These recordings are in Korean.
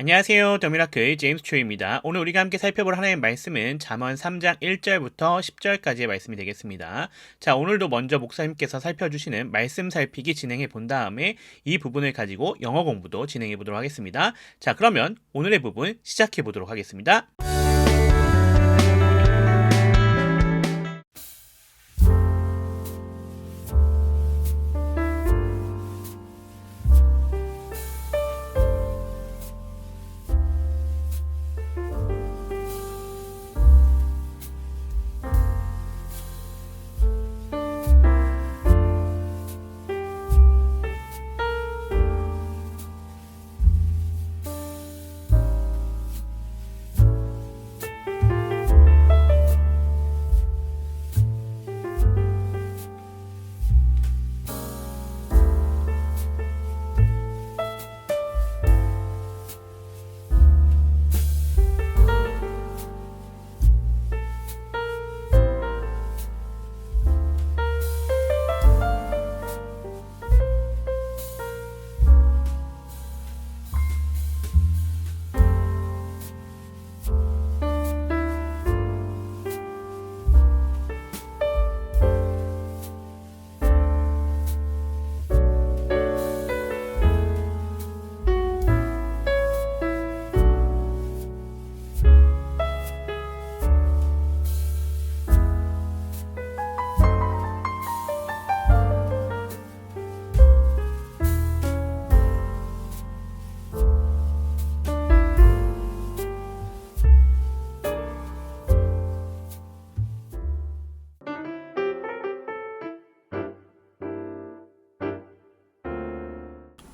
안녕하세요. 더미라클 제임스 초입니다. 오늘 우리가 함께 살펴볼 하나님의 말씀은 잠언 3장 1절부터 10절까지의 말씀이 되겠습니다. 자, 오늘도 먼저 목사님께서 살펴주시는 말씀 살피기 진행해 본 다음에 이 부분을 가지고 영어 공부도 진행해 보도록 하겠습니다. 자, 그러면 오늘의 부분 시작해 보도록 하겠습니다.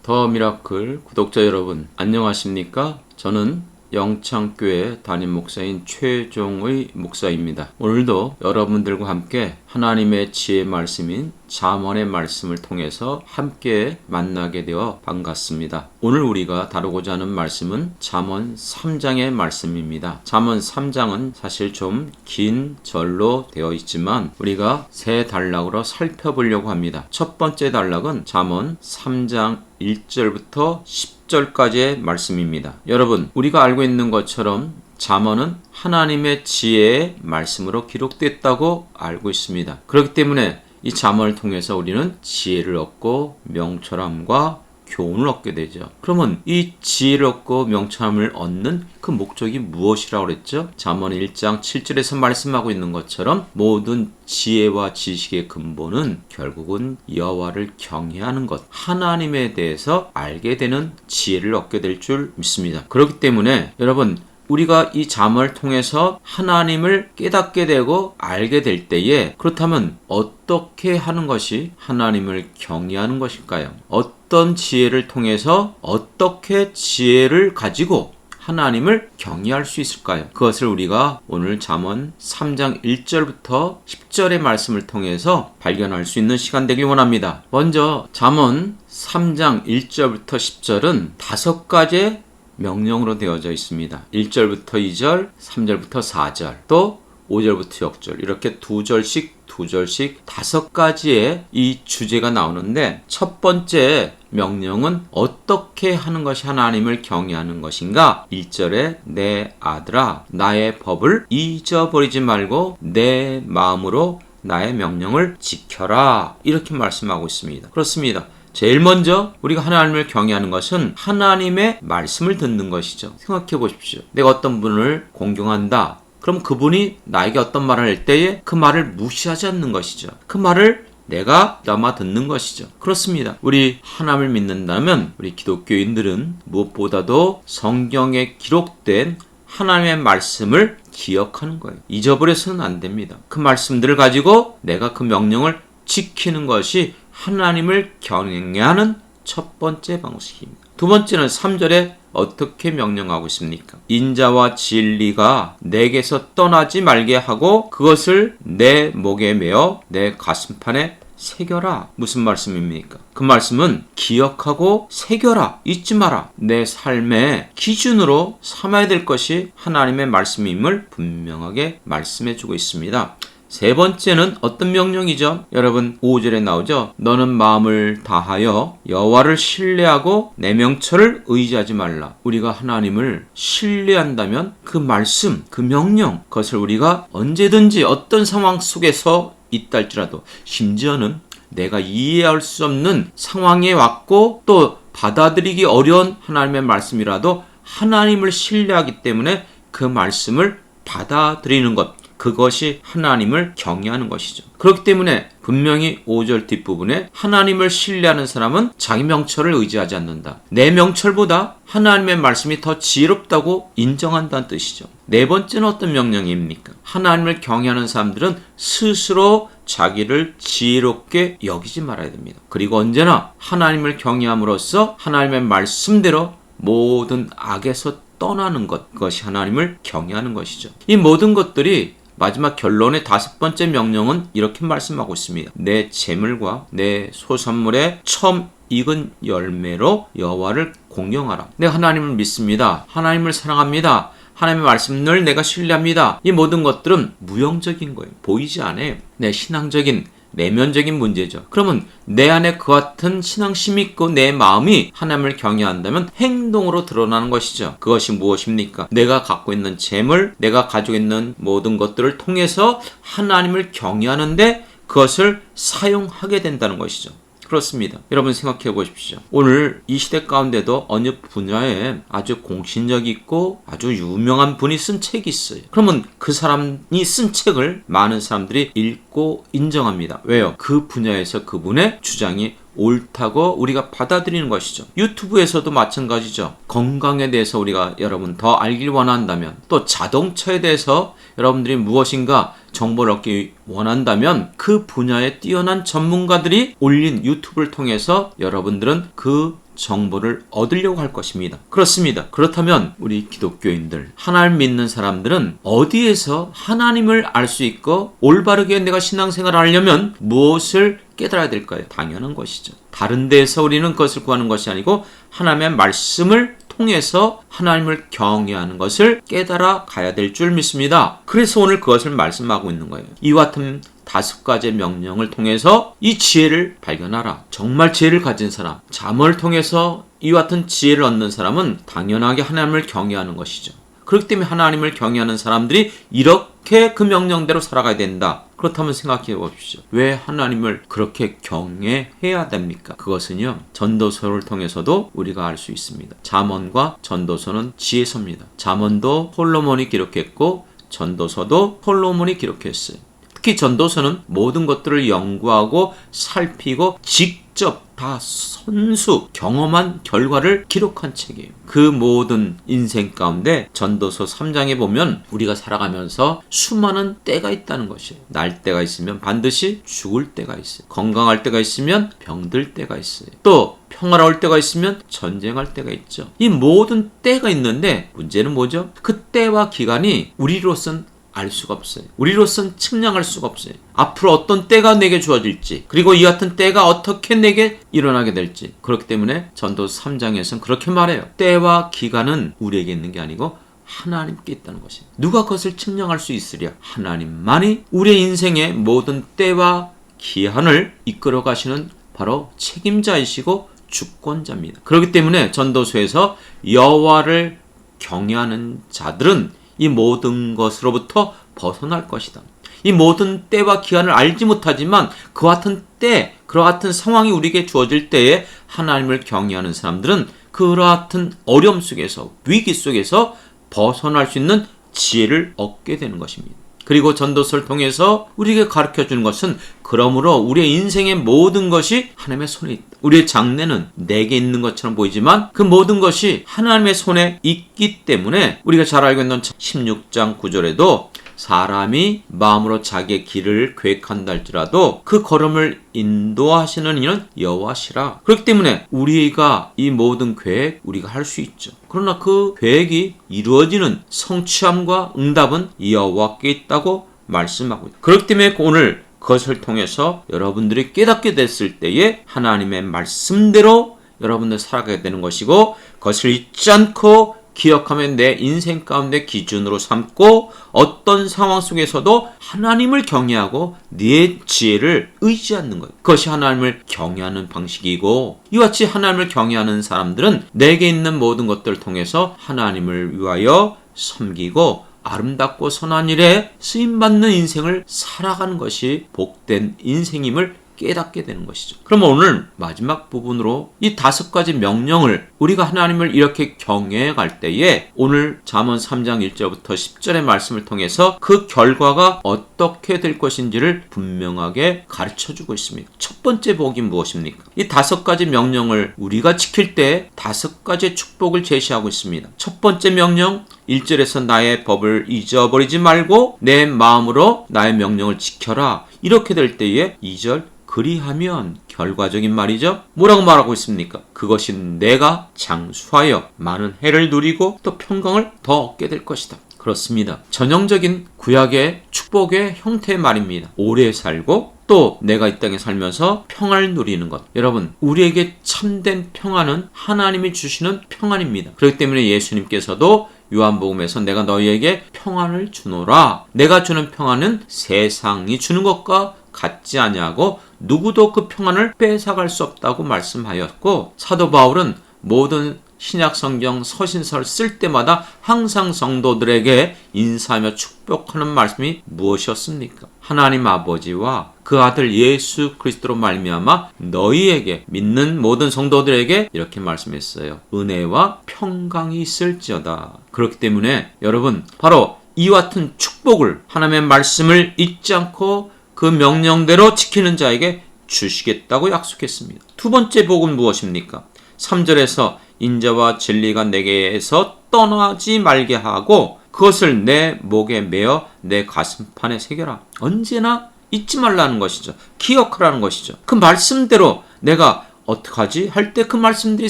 더 미라클 구독자 여러분 안녕하십니까? 저는 영창교회 담임 목사인 최종의 목사입니다. 오늘도 여러분들과 함께 하나님의 지혜 말씀인 잠언의 말씀을 통해서 함께 만나게 되어 반갑습니다. 오늘 우리가 다루고자 하는 말씀은 잠언 3장의 말씀입니다. 잠언 3장은 사실 좀 긴 절로 되어 있지만 우리가 세 단락으로 살펴보려고 합니다. 첫 번째 단락은 잠언 3장 1절부터 10절까지의 말씀입니다. 여러분, 우리가 알고 있는 것처럼 잠언은 하나님의 지혜의 말씀으로 기록됐다고 알고 있습니다. 그렇기 때문에 이 잠언을 통해서 우리는 지혜를 얻고 명철함과 교훈을 얻게 되죠. 그러면 이 지혜를 얻고 명철함을 얻는 그 목적이 무엇이라고 그랬죠? 잠언 1장 7절에서 말씀하고 있는 것처럼 모든 지혜와 지식의 근본은 결국은 여호와를 경외하는 것, 하나님에 대해서 알게 되는 지혜를 얻게 될 줄 믿습니다. 그렇기 때문에 여러분, 우리가 이 잠언을 통해서 하나님을 깨닫게 되고 알게 될 때에 그렇다면 어떻게 하는 것이 하나님을 경외하는 것일까요? 어떤 지혜를 통해서 어떻게 지혜를 가지고 하나님을 경외할 수 있을까요? 그것을 우리가 오늘 잠언 3장 1절부터 10절의 말씀을 통해서 발견할 수 있는 시간 되길 원합니다. 먼저 잠언 3장 1절부터 10절은 5가지의 명령으로 되어져 있습니다. 1절부터 2절, 3절부터 4절, 또 5절부터 6절 이렇게 두 절씩 5가지의 이 주제가 나오는데 첫 번째 명령은 어떻게 하는 것이 하나님을 경외하는 것인가? 1절에 내 아들아 나의 법을 잊어버리지 말고 내 마음으로 나의 명령을 지켜라 이렇게 말씀하고 있습니다. 그렇습니다. 제일 먼저 우리가 하나님을 경외하는 것은 하나님의 말씀을 듣는 것이죠. 생각해 보십시오. 내가 어떤 분을 공경한다. 그럼 그분이 나에게 어떤 말을 할 때에 그 말을 무시하지 않는 것이죠. 그 말을 내가 담아 듣는 것이죠. 그렇습니다. 우리 하나님을 믿는다면 우리 기독교인들은 무엇보다도 성경에 기록된 하나님의 말씀을 기억하는 거예요. 잊어버려서는 안 됩니다. 그 말씀들을 가지고 내가 그 명령을 지키는 것이 하나님을 경외하는 첫 번째 방식입니다. 두 번째는 3절에 어떻게 명령하고 있습니까? 인자와 진리가 내게서 떠나지 말게 하고 그것을 내 목에 메어 내 가슴판에 새겨라. 무슨 말씀입니까? 그 말씀은 기억하고 새겨라. 잊지 마라. 내 삶의 기준으로 삼아야 될 것이 하나님의 말씀임을 분명하게 말씀해주고 있습니다. 세 번째는 어떤 명령이죠? 여러분 5절에 나오죠. 너는 마음을 다하여 여호와를 신뢰하고 내 명철을 의지하지 말라. 우리가 하나님을 신뢰한다면 그 말씀, 그 명령, 그것을 우리가 언제든지 어떤 상황 속에서 있다 할지라도, 심지어는 내가 이해할 수 없는 상황에 왔고 또 받아들이기 어려운 하나님의 말씀이라도 하나님을 신뢰하기 때문에 그 말씀을 받아들이는 것, 그것이 하나님을 경외하는 것이죠. 그렇기 때문에 분명히 5절 뒷부분에 하나님을 신뢰하는 사람은 자기 명철을 의지하지 않는다. 내 명철보다 하나님의 말씀이 더 지혜롭다고 인정한다는 뜻이죠. 네 번째는 어떤 명령입니까? 하나님을 경외하는 사람들은 스스로 자기를 지혜롭게 여기지 말아야 됩니다. 그리고 언제나 하나님을 경외함으로써 하나님의 말씀대로 모든 악에서 떠나는 것, 그것이 하나님을 경외하는 것이죠. 이 모든 것들이 마지막 결론의 5번째 명령은 이렇게 말씀하고 있습니다. 내 재물과 내 소산물의 처음 익은 열매로 여호와를 공경하라. 내가 하나님을 믿습니다. 하나님을 사랑합니다. 하나님의 말씀을 내가 신뢰합니다. 이 모든 것들은 무형적인 거예요. 보이지 않아요. 내 신앙적인 내면적인 문제죠. 그러면 내 안에 그 같은 신앙심이 있고 내 마음이 하나님을 경외한다면 행동으로 드러나는 것이죠. 그것이 무엇입니까? 내가 갖고 있는 재물, 내가 가지고 있는 모든 것들을 통해서 하나님을 경외하는데 그것을 사용하게 된다는 것이죠. 그렇습니다. 여러분 생각해 보십시오. 오늘 이 시대 가운데도 어느 분야에 아주 공신력 있고 아주 유명한 분이 쓴 책이 있어요. 그러면 그 사람이 쓴 책을 많은 사람들이 읽고 인정합니다. 왜요? 그 분야에서 그분의 주장이 옳다고 우리가 받아들이는 것이죠. 유튜브에서도 마찬가지죠. 건강에 대해서 우리가 여러분 더 알길 원한다면, 또 자동차에 대해서 여러분들이 무엇인가 정보를 얻기 원한다면 그 분야에 뛰어난 전문가들이 올린 유튜브를 통해서 여러분들은 그 정보를 얻으려고 할 것입니다. 그렇습니다. 그렇다면 우리 기독교인들, 하나님 믿는 사람들은 어디에서 하나님을 알 수 있고 올바르게 내가 신앙생활을 하려면 무엇을 깨달아야 될까요? 당연한 것이죠. 다른 데에서 우리는 그것을 구하는 것이 아니고 하나님의 말씀을 통해서 하나님을 경외하는 것을 깨달아 가야 될 줄 믿습니다. 그래서 오늘 그것을 말씀하고 있는 거예요. 이와 같은 5가지의 명령을 통해서 이 지혜를 발견하라. 정말 지혜를 가진 사람, 잠언을 통해서 이와 같은 지혜를 얻는 사람은 당연하게 하나님을 경외하는 것이죠. 그렇기 때문에 하나님을 경외하는 사람들이 이렇게 그 명령대로 살아가야 된다. 그렇다면 생각해 보십시오. 왜 하나님을 그렇게 경외해야 됩니까? 그것은요, 전도서를 통해서도 우리가 알 수 있습니다. 잠언과 전도서는 지혜서입니다. 잠언도 솔로몬이 기록했고 전도서도 솔로몬이 기록했어요. 특히 전도서는 모든 것들을 연구하고 살피고 직접 다 선수 경험한 결과를 기록한 책이에요. 그 모든 인생 가운데 전도서 3장에 보면 우리가 살아가면서 수많은 때가 있다는 것이에요. 날 때가 있으면 반드시 죽을 때가 있어요. 건강할 때가 있으면 병들 때가 있어요. 또 평화로울 때가 있으면 전쟁할 때가 있죠. 이 모든 때가 있는데 문제는 뭐죠? 그 때와 기간이 우리로서는 알 수가 없어요. 우리로서는 측량할 수가 없어요. 앞으로 어떤 때가 내게 주어질지, 그리고 이 같은 때가 어떻게 내게 일어나게 될지. 그렇기 때문에 전도서 3장에서는 그렇게 말해요. 때와 기간은 우리에게 있는 게 아니고 하나님께 있다는 것이에요. 누가 그것을 측량할 수 있으랴? 하나님만이 우리의 인생의 모든 때와 기한을 이끌어 가시는 바로 책임자이시고 주권자입니다. 그렇기 때문에 전도서에서 여호와를 경외하는 자들은 이 모든 것으로부터 벗어날 것이다. 이 모든 때와 기한을 알지 못하지만 그와 같은 때, 그와 같은 상황이 우리에게 주어질 때에 하나님을 경외하는 사람들은 그와 같은 어려움 속에서, 위기 속에서 벗어날 수 있는 지혜를 얻게 되는 것입니다. 그리고 전도서를 통해서 우리에게 가르쳐주는 것은, 그러므로 우리의 인생의 모든 것이 하나님의 손에 있다. 우리의 장래는 내게 있는 것처럼 보이지만 그 모든 것이 하나님의 손에 있기 때문에 우리가 잘 알고 있는 16장 9절에도 사람이 마음으로 자기의 길을 계획한다 할지라도 그 걸음을 인도하시는 이는 여호와시라. 그렇기 때문에 우리가 이 모든 계획 우리가 할 수 있죠. 그러나 그 계획이 이루어지는 성취함과 응답은 여호와께 있다고 말씀하고 있다. 그렇기 때문에 오늘 그것을 통해서 여러분들이 깨닫게 됐을 때에 하나님의 말씀대로 여러분들 살아가게 되는 것이고, 그것을 잊지 않고 기억하면 내 인생 가운데 기준으로 삼고 어떤 상황 속에서도 하나님을 경외하고 네 지혜를 의지하는 것. 그것이 하나님을 경외하는 방식이고, 이와 같이 하나님을 경외하는 사람들은 내게 있는 모든 것들을 통해서 하나님을 위하여 섬기고 아름답고 선한 일에 쓰임받는 인생을 살아가는 것이 복된 인생임을 깨닫게 되는 것이죠. 그럼 오늘 마지막 부분으로 이 5가지 명령을 우리가 하나님을 이렇게 경외해 갈 때에 오늘 잠언 3장 1절부터 10절의 말씀을 통해서 그 결과가 어떻게 될 것인지를 분명하게 가르쳐주고 있습니다. 첫 번째 복이 무엇입니까? 이 5가지 명령을 우리가 지킬 때 5가지의 축복을 제시하고 있습니다. 첫 번째 명령 1절에서 나의 법을 잊어버리지 말고 내 마음으로 나의 명령을 지켜라. 이렇게 될 때에 2절 그리하면 결과적인 말이죠. 뭐라고 말하고 있습니까? 그것이 내가 장수하여 많은 해를 누리고 또 평강을 더 얻게 될 것이다. 그렇습니다. 전형적인 구약의 축복의 형태의 말입니다. 오래 살고 또 내가 이 땅에 살면서 평안을 누리는 것. 여러분, 우리에게 참된 평안은 하나님이 주시는 평안입니다. 그렇기 때문에 예수님께서도 요한복음에서 내가 너희에게 평안을 주노라. 내가 주는 평안은 세상이 주는 것과 같지 아니하고 누구도 그 평안을 뺏어갈 수 없다고 말씀하였고, 사도 바울은 모든 신약 성경 서신서를 쓸 때마다 항상 성도들에게 인사하며 축복하는 말씀이 무엇이었습니까? 하나님 아버지와 그 아들 예수 그리스도로 말미암아 너희에게 믿는 모든 성도들에게 이렇게 말씀했어요. 은혜와 평강이 있을지어다. 그렇기 때문에 여러분, 바로 이와 같은 축복을 하나님의 말씀을 잊지 않고 그 명령대로 지키는 자에게 주시겠다고 약속했습니다. 두 번째 복은 무엇입니까? 3절에서 인자와 진리가 내게서 떠나지 말게 하고 그것을 내 목에 메어 내 가슴판에 새겨라. 언제나 잊지 말라는 것이죠. 기억하라는 것이죠. 그 말씀대로 내가 어떡하지? 할 때 그 말씀들이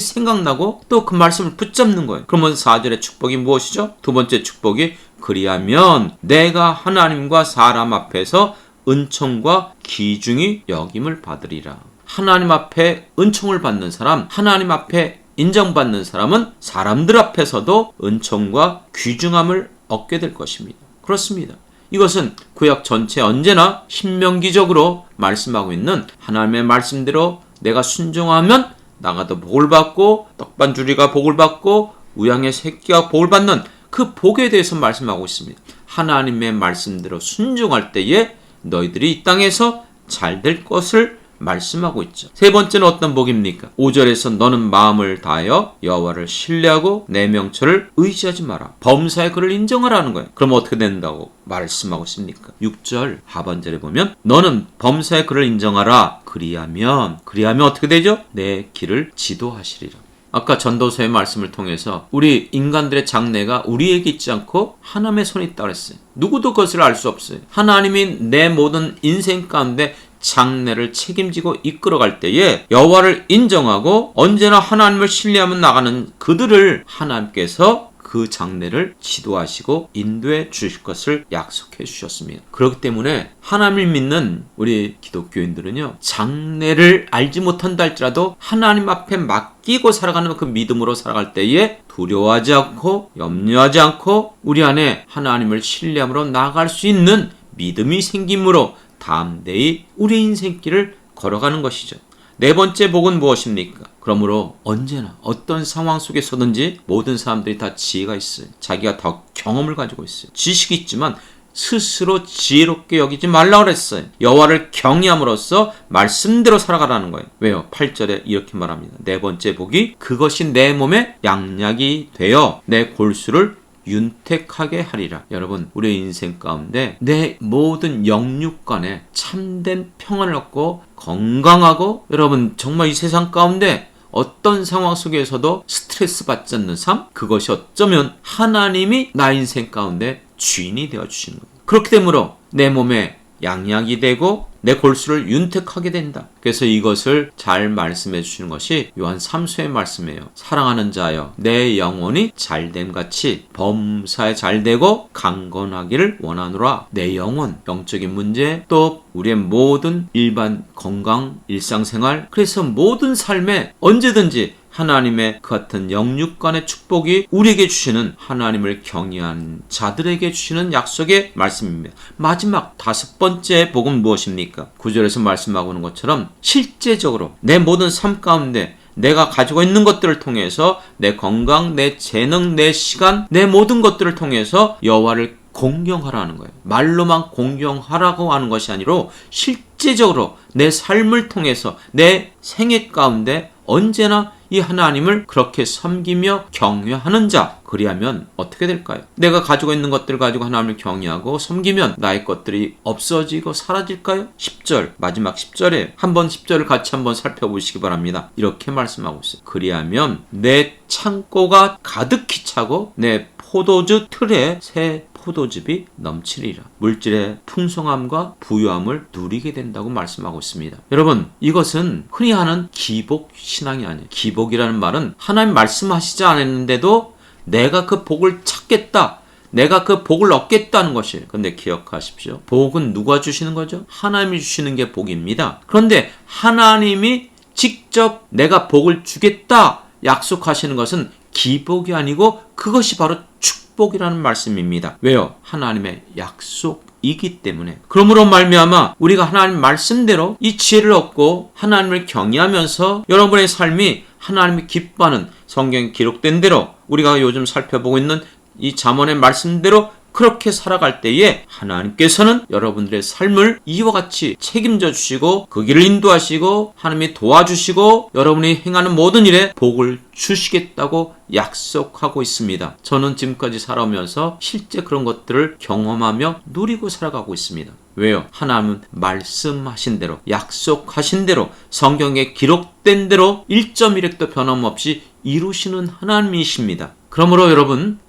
생각나고 또 그 말씀을 붙잡는 거예요. 그러면 4절의 축복이 무엇이죠? 두 번째 축복이 그리하면 내가 하나님과 사람 앞에서 은총과 기중이 여김을 받으리라. 하나님 앞에 은총을 받는 사람, 하나님 앞에 인정받는 사람은 사람들 앞에서도 은총과 귀중함을 얻게 될 것입니다. 그렇습니다. 이것은 구약 전체 언제나 신명기적으로 말씀하고 있는 하나님의 말씀대로 내가 순종하면 나가도 복을 받고 떡반주리가 복을 받고 우양의 새끼가 복을 받는 그 복에 대해서 말씀하고 있습니다. 하나님의 말씀대로 순종할 때에 너희들이 이 땅에서 잘 될 것을 말씀하고 있죠. 세 번째는 어떤 복입니까? 5절에서 너는 마음을 다하여 여호와를 신뢰하고 내 명철을 의지하지 마라. 범사에 그를 인정하라는 거예요. 그럼 어떻게 된다고 말씀하고 있습니까? 6절 하반절에 보면 너는 범사에 그를 인정하라. 그리하면 어떻게 되죠? 내 길을 지도하시리라. 아까 전도서의 말씀을 통해서 우리 인간들의 장래가 우리에게 있지 않고 하나님의 손에 있다고 그랬어요. 누구도 그것을 알 수 없어요. 하나님이 내 모든 인생 가운데 장래를 책임지고 이끌어갈 때에 여호와를 인정하고 언제나 하나님을 신뢰하며 나가는 그들을 하나님께서 그 장래를 지도하시고 인도해 주실 것을 약속해 주셨습니다. 그렇기 때문에 하나님을 믿는 우리 기독교인들은요, 장래를 알지 못한다 할지라도 하나님 앞에 맡기고 살아가는 그 믿음으로 살아갈 때에 두려워하지 않고 염려하지 않고 우리 안에 하나님을 신뢰함으로 나아갈 수 있는 믿음이 생김으로 담대히 우리 인생길을 걸어가는 것이죠. 네 번째 복은 무엇입니까? 그러므로 언제나 어떤 상황 속에서든지 모든 사람들이 다 지혜가 있어요. 자기가 더 경험을 가지고 있어요. 지식이 있지만 스스로 지혜롭게 여기지 말라고 그랬어요. 여호와를 경외함으로써 말씀대로 살아가라는 거예요. 왜요? 8절에 이렇게 말합니다. 네 번째 복이 그것이 내 몸에 양약이 되어 내 골수를 윤택하게 하리라. 여러분, 우리의 인생 가운데 내 모든 영육간에 참된 평안을 얻고 건강하고, 여러분 정말 이 세상 가운데 어떤 상황 속에서도 스트레스 받지 않는 삶, 그것이 어쩌면 하나님이 나 인생 가운데 주인이 되어주시는 거예요. 그렇기 때문에 내 몸에 양약이 되고 내 골수를 윤택하게 된다. 그래서 이것을 잘 말씀해 주시는 것이 요한 3수의 말씀이에요. 사랑하는 자여 내 영혼이 잘됨 같이 범사에 잘되고 강건하기를 원하노라. 내 영혼, 영적인 문제, 또 우리의 모든 일반 건강, 일상생활, 그래서 모든 삶에 언제든지 하나님의 그 같은 영육간의 축복이 우리에게 주시는 하나님을 경외하는 자들에게 주시는 약속의 말씀입니다. 마지막 5번째 복은 무엇입니까? 9절에서 말씀하고 있는 것처럼 실제적으로 내 모든 삶 가운데 내가 가지고 있는 것들을 통해서 내 건강, 내 재능, 내 시간, 내 모든 것들을 통해서 여호와를 공경하라는 거예요. 말로만 공경하라고 하는 것이 아니라 실제적으로 내 삶을 통해서 내 생애 가운데 언제나 이 하나님을 그렇게 섬기며 경외하는 자, 그리하면 어떻게 될까요? 내가 가지고 있는 것들을 가지고 하나님을 경외하고 섬기면 나의 것들이 없어지고 사라질까요? 10절, 마지막 10절에 한번 10절을 같이 한번 살펴보시기 바랍니다. 이렇게 말씀하고 있어요. 그리하면 내 창고가 가득히 차고 내 포도주 틀에 새 포도즙이 넘치리라. 물질의 풍성함과 부유함을 누리게 된다고 말씀하고 있습니다. 여러분, 이것은 흔히 하는 기복 신앙이 아니에요. 기복이라는 말은 하나님 말씀하시지 않았는데도 내가 그 복을 찾겠다, 내가 그 복을 얻겠다는 것이에요. 그런데 기억하십시오. 복은 누가 주시는 거죠? 하나님이 주시는 게 복입니다. 그런데 하나님이 직접 내가 복을 주겠다 약속하시는 것은 기복이 아니고 그것이 바로 축복이라는 말씀입니다. 왜요? 하나님의 약속이기 때문에. 그러므로 말미암아 우리가 하나님 말씀대로 이 지혜를 얻고 하나님을 경외하면서 여러분의 삶이 하나님이 기뻐하는 성경에 기록된 대로 우리가 요즘 살펴보고 있는 이 잠언의 말씀대로 그렇게 살아갈 때에 하나님께서는 여러분들의 삶을 이와 같이 책임져 주시고 그 길을 인도하시고 하나님이 도와주시고 여러분이 행하는 모든 일에 복을 주시겠다고 약속하고 있습니다. 저는 지금까지 살아오면서 실제 그런 것들을 경험하며 누리고 살아가고 있습니다. 왜요? 하나님은 말씀하신 대로, 약속하신 대로, 성경에 기록된 대로 1.1획도 변함없이 이루시는 하나님이십니다. 그러므로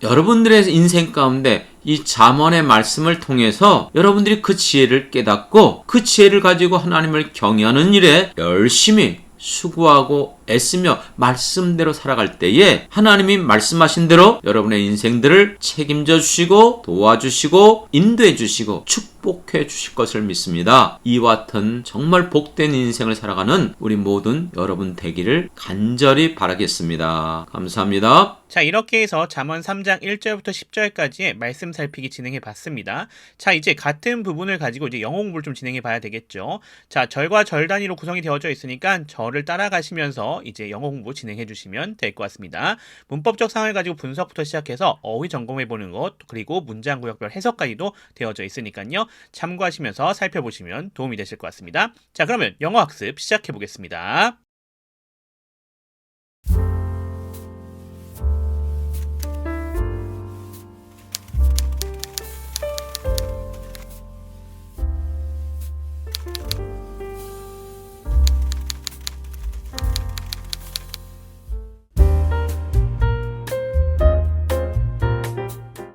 여러분들의 인생 가운데 이 잠언의 말씀을 통해서 여러분들이 그 지혜를 깨닫고 그 지혜를 가지고 하나님을 경외하는 일에 열심히 수고하고 애쓰며 말씀대로 살아갈 때에 하나님이 말씀하신 대로 여러분의 인생들을 책임져 주시고 도와주시고 인도해 주시고 축복해 주실 것을 믿습니다. 이와 같은 정말 복된 인생을 살아가는 우리 모든 여러분 되기를 간절히 바라겠습니다. 감사합니다. 자, 이렇게 해서 잠언 3장 1절부터 10절까지의 말씀 살피기 진행해 봤습니다. 자, 이제 같은 부분을 가지고 이제 영어 공부를 좀 진행해 봐야 되겠죠. 자, 절과 절 단위로 구성이 되어져 있으니까 절을 따라가시면서 이제 영어 공부 진행해 주시면 될 것 같습니다. 문법적 상황을 가지고 분석부터 시작해서 어휘 점검해 보는 것, 그리고 문장 구역별 해석까지도 되어져 있으니까요. 참고하시면서 살펴보시면 도움이 되실 것 같습니다. 자, 그러면 영어 학습 시작해 보겠습니다.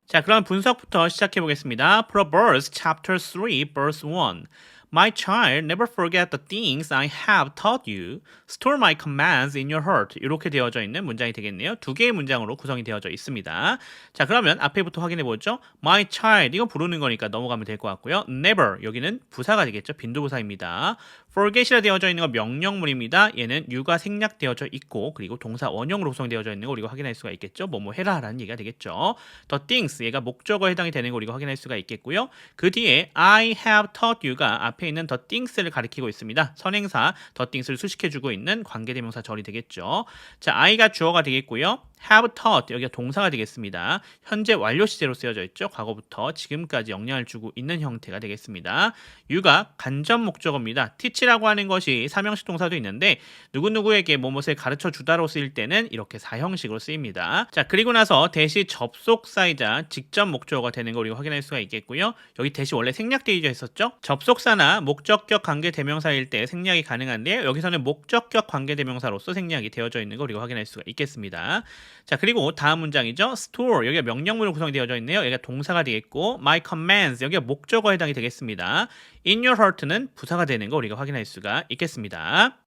자, 그럼 분석부터 시작해 보겠습니다. Proverbs chapter 3 verse 1. My child, never forget the things I have taught you. Store my commands in your heart. 이렇게 되어져 있는 문장이 되겠네요. 두 개의 문장으로 구성이 되어져 있습니다. 자, 그러면 앞에부터 확인해 보죠. My child, 이건 부르는 거니까 넘어가면 될 것 같고요. Never, 여기는 부사가 되겠죠. 빈도부사입니다. Forget이라 되어져 있는 건 명령문입니다. 얘는 you가 생략되어져 있고 그리고 동사 원형으로 구성되어져 있는 거 우리가 확인할 수가 있겠죠. 뭐뭐 해라 라는 얘기가 되겠죠. The things, 얘가 목적어에 해당이 되는 거 우리가 확인할 수가 있겠고요. 그 뒤에 I have taught you가 앞에 있는 the things를 가리키고 있습니다. 선행사 the things를 수식해주고 있는 관계대명사 절이 되겠죠. 자, I가 주어가 되겠고요. have taught, 여기가 동사가 되겠습니다. 현재 완료 시제로 쓰여져 있죠. 과거부터 지금까지 영향을 주고 있는 형태가 되겠습니다. you가 간접 목적어입니다. teach라고 하는 것이 사명식 동사도 있는데 누구누구에게 뭐뭇을 가르쳐 주다로 쓰일 때는 이렇게 사형식으로 쓰입니다. 자, 그리고 나서 대시 접속사이자 직접 목적어가 되는 거 우리가 확인할 수가 있겠고요. 여기 대시 원래 생략되어 있었죠. 접속사나 목적격 관계대명사일 때 생략이 가능한데 여기서는 목적격 관계대명사로서 생략이 되어져 있는 거 우리가 확인할 수가 있겠습니다. 자, 그리고 다음 문장이죠. store, 여기가 명령문으로 구성이 되어져 있네요. 여기가 동사가 되겠고 my commands, 여기가 목적어에 해당이 되겠습니다. in your heart는 부사가 되는 거 우리가 확인할 수가 있겠습니다.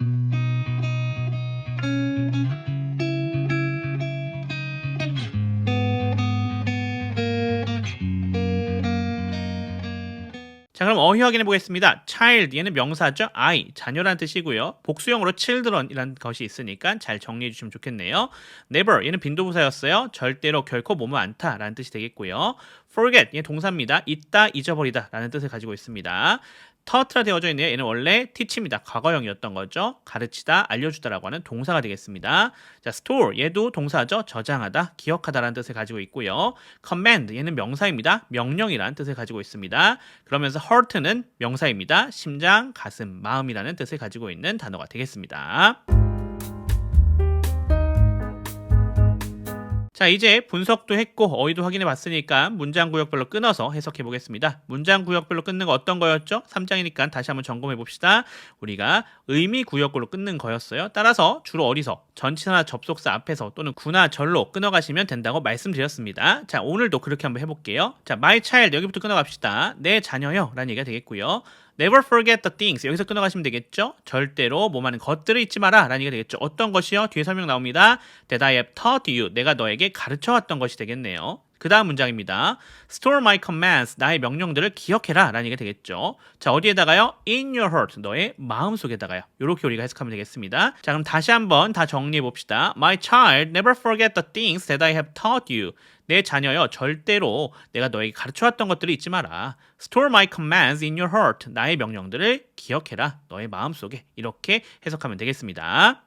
자, 그럼 어휘 확인해 보겠습니다. child 얘는 명사죠. 아이, 자녀라는 뜻이고요. 복수형으로 children이라는 것이 있으니까 잘 정리해 주시면 좋겠네요. never 얘는 빈도부사였어요. 절대로 결코 뭐뭐 않다라는 뜻이 되겠고요. forget 얘는 동사입니다. 잊다, 잊어버리다라는 뜻을 가지고 있습니다. taught 되어져 있네요. 얘는 원래 teach입니다. 과거형이었던 거죠. 가르치다, 알려주다라고 하는 동사가 되겠습니다. 자, store 얘도 동사죠. 저장하다, 기억하다라는 뜻을 가지고 있고요. command 얘는 명사입니다. 명령이라는 뜻을 가지고 있습니다. 그러면서 heart는 명사입니다. 심장, 가슴, 마음이라는 뜻을 가지고 있는 단어가 되겠습니다. 자, 이제 분석도 했고 어휘도 확인해 봤으니까 문장 구역별로 끊어서 해석해 보겠습니다. 문장 구역별로 끊는 거 어떤 거였죠? 3장이니까 다시 한번 점검해 봅시다. 우리가 의미 구역으로 끊는 거였어요. 따라서 주로 어디서? 전치사나 접속사 앞에서 또는 구나 절로 끊어가시면 된다고 말씀드렸습니다. 자, 오늘도 그렇게 한번 해볼게요. 자, my child 여기부터 끊어갑시다. 내 자녀요 라는 얘기가 되겠고요. Never forget the things. 여기서 끊어가시면 되겠죠? 절대로 뭐하는 것들을 잊지 마라 라는 얘기가 되겠죠. 어떤 것이요? 뒤에 설명 나옵니다. That I have taught you. 내가 너에게 가르쳐왔던 것이 되겠네요. 그 다음 문장입니다. Store my commands. 나의 명령들을 기억해라 라는 얘기가 되겠죠. 자, 어디에다가요? In your heart. 너의 마음속에다가요. 이렇게 우리가 해석하면 되겠습니다. 자, 그럼 다시 한번 다 정리해 봅시다. My child, never forget the things that I have taught you. 내 자녀여, 절대로 내가 너에게 가르쳐왔던 것들을 잊지 마라. Store my commands in your heart. 나의 명령들을 기억해라. 너의 마음속에. 이렇게 해석하면 되겠습니다.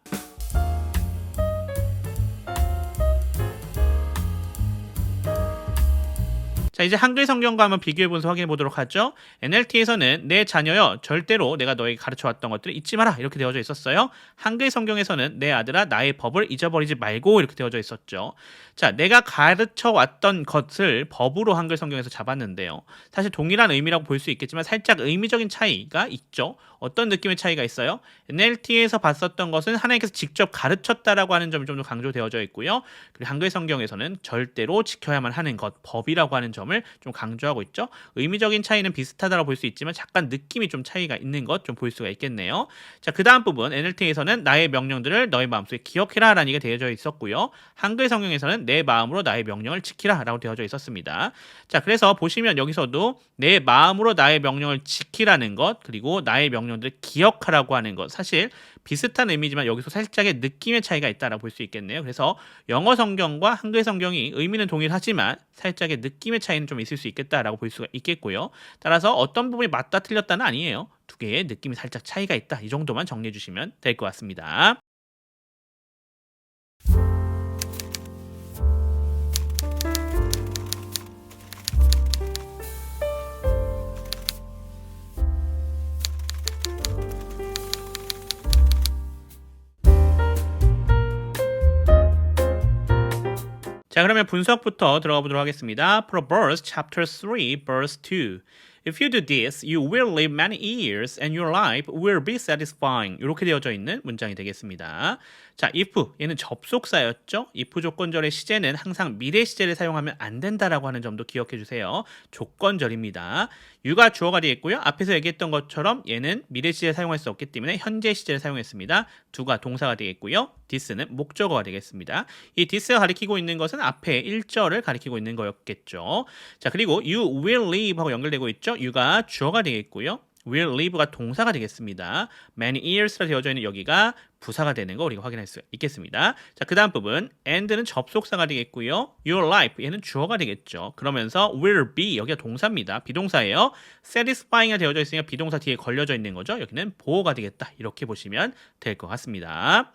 자, 이제 한글 성경과 한번 비교해 보면서 확인해 보도록 하죠. NLT에서는 내 자녀여 절대로 내가 너에게 가르쳐왔던 것들을 잊지 마라 이렇게 되어져 있었어요. 한글 성경에서는 내 아들아 나의 법을 잊어버리지 말고 이렇게 되어져 있었죠. 자, 내가 가르쳐왔던 것을 법으로 한글 성경에서 잡았는데요. 사실 동일한 의미라고 볼 수 있겠지만 살짝 의미적인 차이가 있죠. 어떤 느낌의 차이가 있어요? NLT에서 봤었던 것은 하나님께서 직접 가르쳤다라고 하는 점이 좀 더 강조되어져 있고요. 그리고 한글 성경에서는 절대로 지켜야만 하는 것, 법이라고 하는 점을 좀 강조하고 있죠. 의미적인 차이는 비슷하다고 볼 수 있지만 잠깐 느낌이 좀 차이가 있는 것 좀 볼 수가 있겠네요. 자, 그 다음 부분 NLT에서는 나의 명령들을 너의 마음속에 기억해라 라는 얘기가 되어져 있었고요. 한글 성경에서는 내 마음으로 나의 명령을 지키라 라고 되어져 있었습니다. 자, 그래서 보시면 여기서도 내 마음으로 나의 명령을 지키라는 것 그리고 나의 명령들을 기억하라고 하는 것 사실 비슷한 의미지만 여기서 살짝의 느낌의 차이가 있다라고 볼 수 있겠네요. 그래서 영어 성경과 한글 성경이 의미는 동일하지만 살짝의 느낌의 차이는 좀 있을 수 있겠다라고 볼 수가 있겠고요. 따라서 어떤 부분이 맞다 틀렸다는 아니에요. 두 개의 느낌이 살짝 차이가 있다. 이 정도만 정리해 주시면 될 것 같습니다. 자, 그러면 분석부터 들어가 보도록 하겠습니다. Proverbs chapter 3 verse 2. If you do this, you will live many years and your life will be satisfying. 이렇게 되어져 있는 문장이 되겠습니다. 자, if 얘는 접속사였죠. if 조건절의 시제는 항상 미래 시제를 사용하면 안 된다라고 하는 점도 기억해 주세요. 조건절입니다. you가 주어가 되겠고요. 앞에서 얘기했던 것처럼 얘는 미래 시제를 사용할 수 없기 때문에 현재 시제를 사용했습니다. do가 동사가 되겠고요. this는 목적어가 되겠습니다. 이 this가 가리키고 있는 것은 앞에 1절을 가리키고 있는 거였겠죠. 자, 그리고 you will live 하고 연결되고 있죠. you가 주어가 되겠고요. will live가 동사가 되겠습니다. many years라 되어져 있는 여기가 부사가 되는 거 우리가 확인할 수 있겠습니다. 자, 그 다음 부분 and는 접속사가 되겠고요. your life 얘는 주어가 되겠죠. 그러면서 will be 여기가 동사입니다. 비동사예요. satisfying가 되어져 있으니까 비동사 뒤에 걸려져 있는 거죠. 여기는 보호가 되겠다. 이렇게 보시면 될 것 같습니다.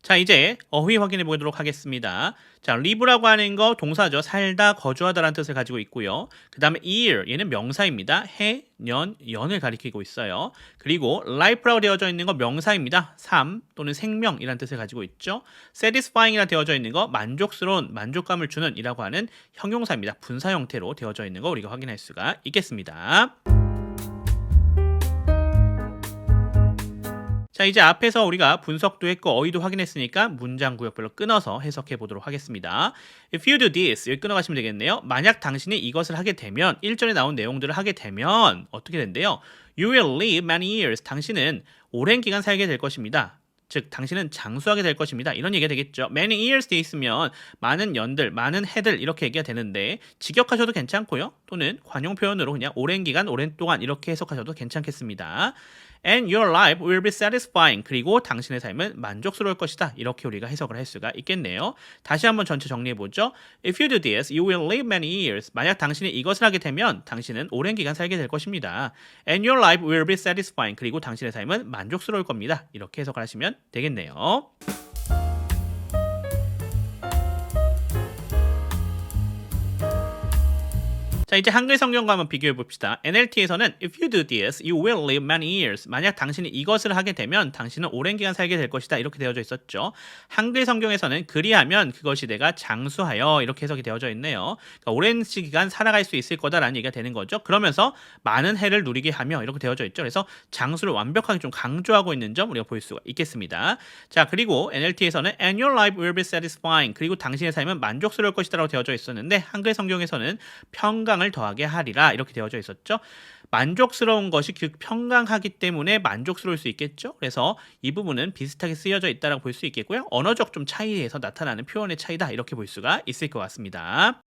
자, 이제 어휘 확인해 보도록 하겠습니다. 자, live라고 하는 거 동사죠. 살다, 거주하다라는 뜻을 가지고 있고요. 그 다음에 year, 얘는 명사입니다. 해, 년, 연을 가리키고 있어요. 그리고 life라고 되어져 있는 거 명사입니다. 삶 또는 생명이라는 뜻을 가지고 있죠. satisfying이라 되어져 있는 거 만족스러운, 만족감을 주는 이라고 하는 형용사입니다. 분사 형태로 되어져 있는 거 우리가 확인할 수가 있겠습니다. 자, 이제 앞에서 우리가 분석도 했고 어휘도 확인했으니까 문장 구역별로 끊어서 해석해 보도록 하겠습니다. If you do this, 여기 끊어가시면 되겠네요. 만약 당신이 이것을 하게 되면 1절에 나온 내용들을 하게 되면 어떻게 된대요? You will live many years. 당신은 오랜 기간 살게 될 것입니다. 즉 당신은 장수하게 될 것입니다. 이런 얘기가 되겠죠. many years 돼 있으면 많은 연들, 많은 해들 이렇게 얘기가 되는데 직역하셔도 괜찮고요. 또는 관용 표현으로 그냥 오랜 기간, 오랜 동안 이렇게 해석하셔도 괜찮겠습니다. And your life will be satisfying. 그리고 당신의 삶은 만족스러울 것이다. 이렇게 우리가 해석을 할 수가 있겠네요. 다시 한번 전체 정리해보죠. If you do this, you will live many years. 만약 당신이 이것을 하게 되면 당신은 오랜 기간 살게 될 것입니다. And your life will be satisfying. 그리고 당신의 삶은 만족스러울 겁니다. 이렇게 해석을 하시면 되겠네요. 자, 이제 한글 성경과 한번 비교해 봅시다. NLT에서는 If you do this, you will live many years. 만약 당신이 이것을 하게 되면 당신은 오랜 기간 살게 될 것이다. 이렇게 되어져 있었죠. 한글 성경에서는 그리하면 그것이 내가 장수하여 이렇게 해석이 되어져 있네요. 그러니까 오랜 기간 살아갈 수 있을 거다라는 얘기가 되는 거죠. 그러면서 많은 해를 누리게 하며 이렇게 되어져 있죠. 그래서 장수를 완벽하게 좀 강조하고 있는 점 우리가 볼 수가 있겠습니다. 자, 그리고 NLT에서는 And your life will be satisfying. 그리고 당신의 삶은 만족스러울 것이다라고 되어져 있었는데 한글 성경에서는 평강을 더하게 하리라 이렇게 되어져 있었죠. 만족스러운 것이 평강하기 때문에 만족스러울 수 있겠죠. 그래서 이 부분은 비슷하게 쓰여져 있다라고 볼 수 있겠고요. 언어적 좀 차이에서 나타나는 표현의 차이다 이렇게 볼 수가 있을 것 같습니다.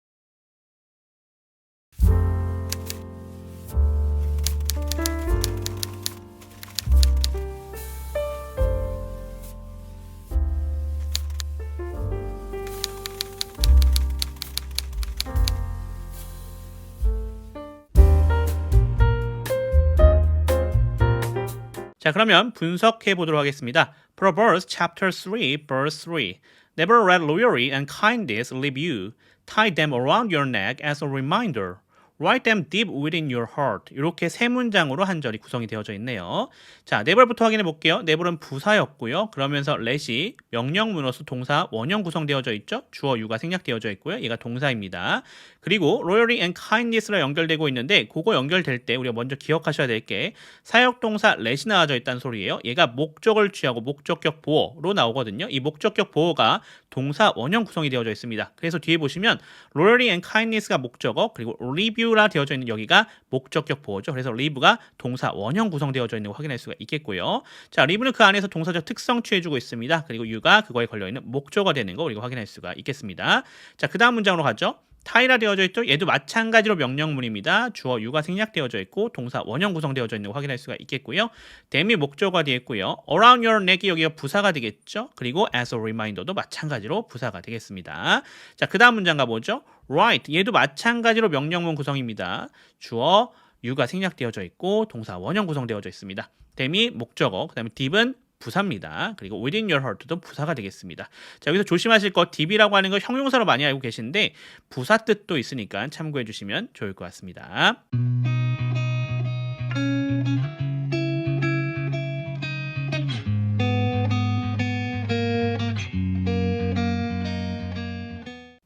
자, 그러면 분석해 보도록 하겠습니다. Proverbs chapter 3, verse 3. Never let loyalty and kindness leave you. Tie them around your neck as a reminder. Write them deep within your heart. 이렇게 세 문장으로 한 절이 구성이 되어져 있네요. 자, never부터 확인해 볼게요. never은 부사였고요. 그러면서 let이 명령문으로서 동사 원형 구성되어져 있죠. 주어 유가 생략되어져 있고요. 얘가 동사입니다. 그리고 loyalty and kindness로 연결되고 있는데 그거 연결될 때 우리가 먼저 기억하셔야 될 게 사역동사 let이 나와져 있다는 소리예요. 얘가 목적을 취하고 목적격 보어로 나오거든요. 이 목적격 보어가 동사 원형 구성이 되어져 있습니다. 그래서 뒤에 보시면 loyalty and kindness가 목적어 그리고 review라 되어져 있는 여기가 목적격 보어죠. 그래서 live가 동사 원형 구성되어져 있는 거 확인할 수가 있겠고요. 자, live는 그 안에서 동사적 특성 취해주고 있습니다. 그리고 you가 그거에 걸려있는 목적어가 되는 거 우리가 확인할 수가 있겠습니다. 자, 그 다음 문장으로 가죠. tie라 되어져 있죠. 얘도 마찬가지로 명령문입니다. 주어 you가 생략되어져 있고 동사 원형 구성되어져 있는 거 확인할 수가 있겠고요. them이 목적어가 되겠고요. around your neck이 여기가 부사가 되겠죠. 그리고 as a reminder도 마찬가지로 부사가 되겠습니다. 자, 그 다음 문장 가보죠. write 얘도 마찬가지로 명령문 구성입니다. 주어 you가 생략되어져 있고 동사 원형 구성되어져 있습니다. them이 목적어, 그 다음에 deep은 부사입니다. 그리고 within your heart도 부사가 되겠습니다. 자, 여기서 조심하실 거 deep이라고 하는 거 형용사로 많이 알고 계신데 부사 뜻도 있으니까 참고해 주시면 좋을 것 같습니다.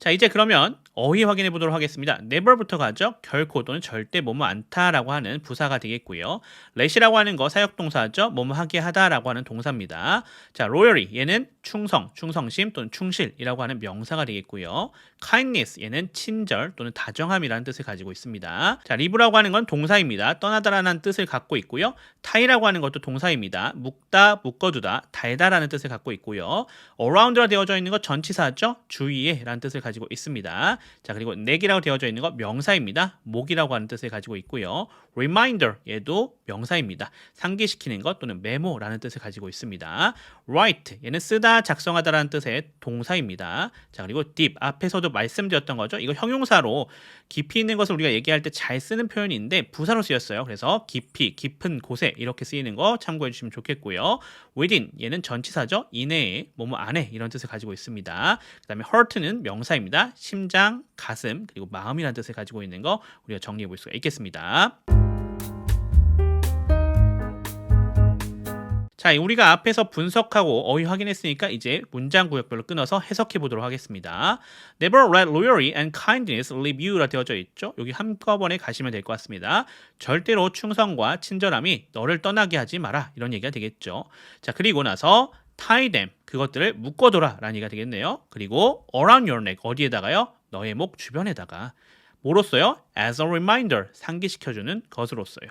자, 이제 그러면 어휘 확인해 보도록 하겠습니다. never부터 가죠. 결코 또는 절대 뭐뭐 않다라고 하는 부사가 되겠고요. let이라고 하는 거 사역동사죠. 뭐뭐 하게 하다라고 하는 동사입니다. 자, loyalty 얘는 충성, 충성심 또는 충실이라고 하는 명사가 되겠고요. kindness 얘는 친절 또는 다정함이라는 뜻을 가지고 있습니다. 자, live라고 하는 건 동사입니다. 떠나다라는 뜻을 갖고 있고요. tie라고 하는 것도 동사입니다. 묶다, 묶어두다, 달다라는 뜻을 갖고 있고요. around라 되어져 있는 거 전치사죠. 주위에라는 뜻을 가지고 있습니다. 자, 그리고 neck이라고 되어져 있는 거 명사입니다. 목이라고 하는 뜻을 가지고 있고요. reminder 얘도 명사입니다. 상기시키는 것 또는 메모라는 뜻을 가지고 있습니다. write 얘는 쓰다, 작성하다라는 뜻의 동사입니다. 자, 그리고 deep 앞에서도 말씀드렸던 거죠. 이거 형용사로 깊이 있는 것을 우리가 얘기할 때 잘 쓰는 표현인데 부사로 쓰였어요. 그래서 깊이, 깊은 곳에 이렇게 쓰이는 거 참고해 주시면 좋겠고요. within 얘는 전치사죠. 이내에, 뭐뭐 안에 이런 뜻을 가지고 있습니다. 그 다음에 heart는 명사입니다. 심장, 가슴, 그리고 마음이라는 뜻을 가지고 있는 거 우리가 정리해 볼 수가 있겠습니다. 자, 우리가 앞에서 분석하고 어휘 확인했으니까 이제 문장 구역별로 끊어서 해석해 보도록 하겠습니다. Never let loyalty and kindness leave you라 되어져 있죠. 여기 한꺼번에 가시면 될 것 같습니다. 절대로 충성과 친절함이 너를 떠나게 하지 마라. 이런 얘기가 되겠죠. 자, 그리고 나서 tie them 그것들을 묶어둬라 라는 얘기가 되겠네요. 그리고 around your neck 어디에다가요? 너의 목 주변에다가 뭐로써요? As a reminder 상기시켜주는 것으로써요.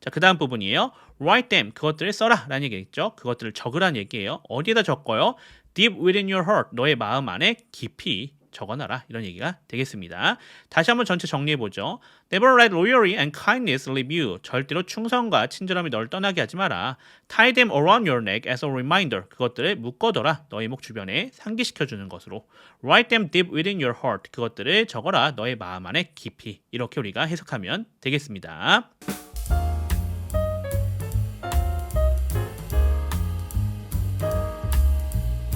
자, 그 다음 부분이에요. Write them. 그것들을 써라. 라는 얘기겠죠. 그것들을 적으라는 얘기예요. 어디에다 적어요? Deep within your heart. 너의 마음 안에 깊이 적어놔라. 이런 얘기가 되겠습니다. 다시 한번 전체 정리해보죠. Never let loyalty and kindness leave you. 절대로 충성과 친절함이 널 떠나게 하지 마라. Tie them around your neck as a reminder. 그것들을 묶어둬라. 너의 목 주변에 상기시켜주는 것으로. Write them deep within your heart. 그것들을 적어라. 너의 마음 안에 깊이. 이렇게 우리가 해석하면 되겠습니다.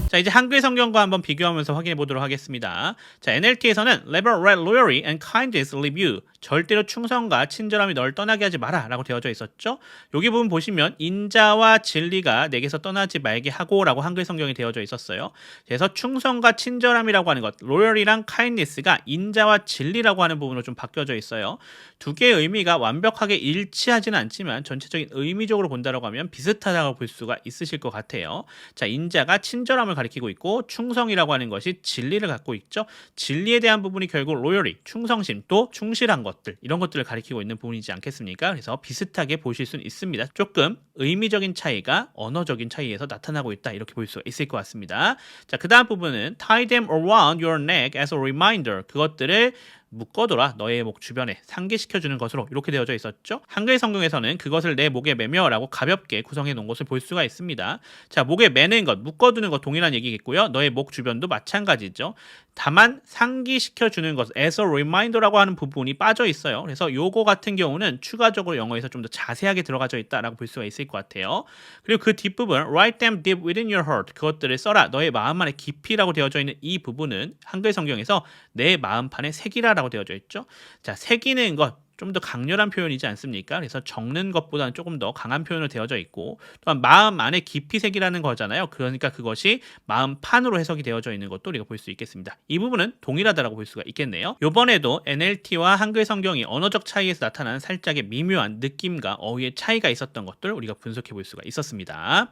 자, 이제 한글 성경과 한번 비교하면서 확인해 보도록 하겠습니다. 자, NLT에서는 Never let loyalty and kindness leave you. 절대로 충성과 친절함이 널 떠나게 하지 마라 라고 되어져 있었죠. 여기 부분 보시면 인자와 진리가 내게서 떠나지 말게 하고 라고 한글 성경이 되어져 있었어요. 그래서 충성과 친절함이라고 하는 것, loyalty랑 kindness가 인자와 진리라고 하는 부분으로 좀 바뀌어져 있어요. 두 개의 의미가 완벽하게 일치하지는 않지만 전체적인 의미적으로 본다라고 하면 비슷하다고 볼 수가 있으실 것 같아요. 자, 인자가 친절함을 가리키고 있고 충성이라고 하는 것이 진리를 갖고 있죠. 진리에 대한 부분이 결국 loyalty, 충성심, 또 충실한 것들, 이런 것들을 가리키고 있는 부분이지 않겠습니까? 그래서 비슷하게 보실 수는 있습니다. 조금 의미적인 차이가 언어적인 차이에서 나타나고 있다, 이렇게 볼 수가 있을 것 같습니다. 자, 그 다음 부분은 tie them around your neck as a reminder. 그것들을 묶어둬라. 너의 목 주변에 상기시켜주는 것으로 이렇게 되어져 있었죠. 한글 성경에서는 그것을 내 목에 매며라고 가볍게 구성해 놓은 것을 볼 수가 있습니다. 자, 목에 매는 것, 묶어두는 것 동일한 얘기겠고요. 너의 목 주변도 마찬가지죠. 다만 상기시켜주는 것, as a reminder라고 하는 부분이 빠져 있어요. 그래서 요거 같은 경우는 추가적으로 영어에서 좀 더 자세하게 들어가져 있다라고 볼 수가 있을 것 같아요. 그리고 그 뒷부분 write them deep within your heart. 그것들을 써라. 너의 마음 안에 깊이라고 되어져 있는 이 부분은 한글 성경에서 내 마음판에 새기라라고 되어져 있죠. 자, 새기는 것 좀 더 강렬한 표현이지 않습니까? 그래서 적는 것보다는 조금 더 강한 표현으로 되어져 있고, 또한 마음 안에 깊이 새기라는 거잖아요. 그러니까 그것이 마음판으로 해석이 되어져 있는 것도 우리가 볼 수 있겠습니다. 이 부분은 동일하다라고 볼 수가 있겠네요. 이번에도 NLT와 한글 성경이 언어적 차이에서 나타나는 살짝의 미묘한 느낌과 어휘의 차이가 있었던 것들 우리가 분석해 볼 수가 있었습니다.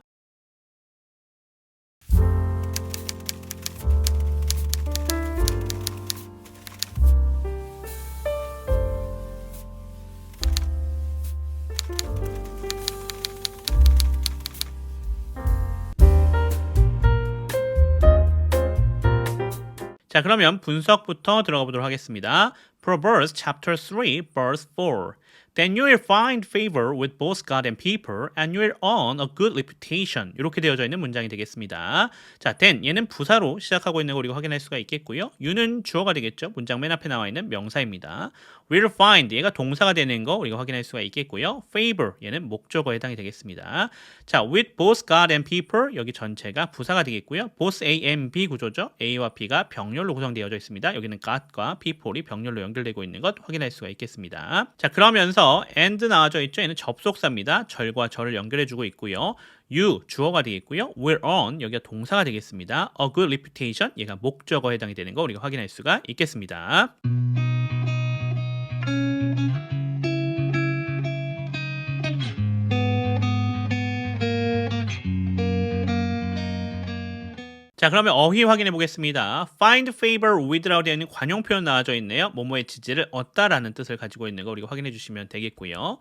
자, 그러면 분석부터 들어가 보도록 하겠습니다. Proverbs chapter 3 verse 4. Then you will find favor with both God and people, and you will earn a good reputation. 이렇게 되어져 있는 문장이 되겠습니다. 자, then 얘는 부사로 시작하고 있는 거 우리가 확인할 수가 있겠고요. you는 주어가 되겠죠. 문장 맨 앞에 나와 있는 명사입니다. will find 얘가 동사가 되는 거 우리가 확인할 수가 있겠고요. favor 얘는 목적어에 해당이 되겠습니다. 자, with both God and people 여기 전체가 부사가 되겠고요. both A and B 구조죠. A와 B가 병렬로 구성되어져 있습니다. 여기는 God과 people이 병렬로 연결되고 있는 것 확인할 수가 있겠습니다. 자, 그러면서 and 나와져 있죠. 얘는 접속사입니다. 절과 절을 연결해주고 있고요. you 주어가 되겠고요. will earn 여기가 동사가 되겠습니다. a good reputation 얘가 목적어에 해당이 되는 거 우리가 확인할 수가 있겠습니다. 자, 그러면 어휘 확인해 보겠습니다. find favor with라고 되어 있는 관용 표현 나와져 있네요. 뭐뭐의 지지를 얻다라는 뜻을 가지고 있는 거 우리가 확인해 주시면 되겠고요.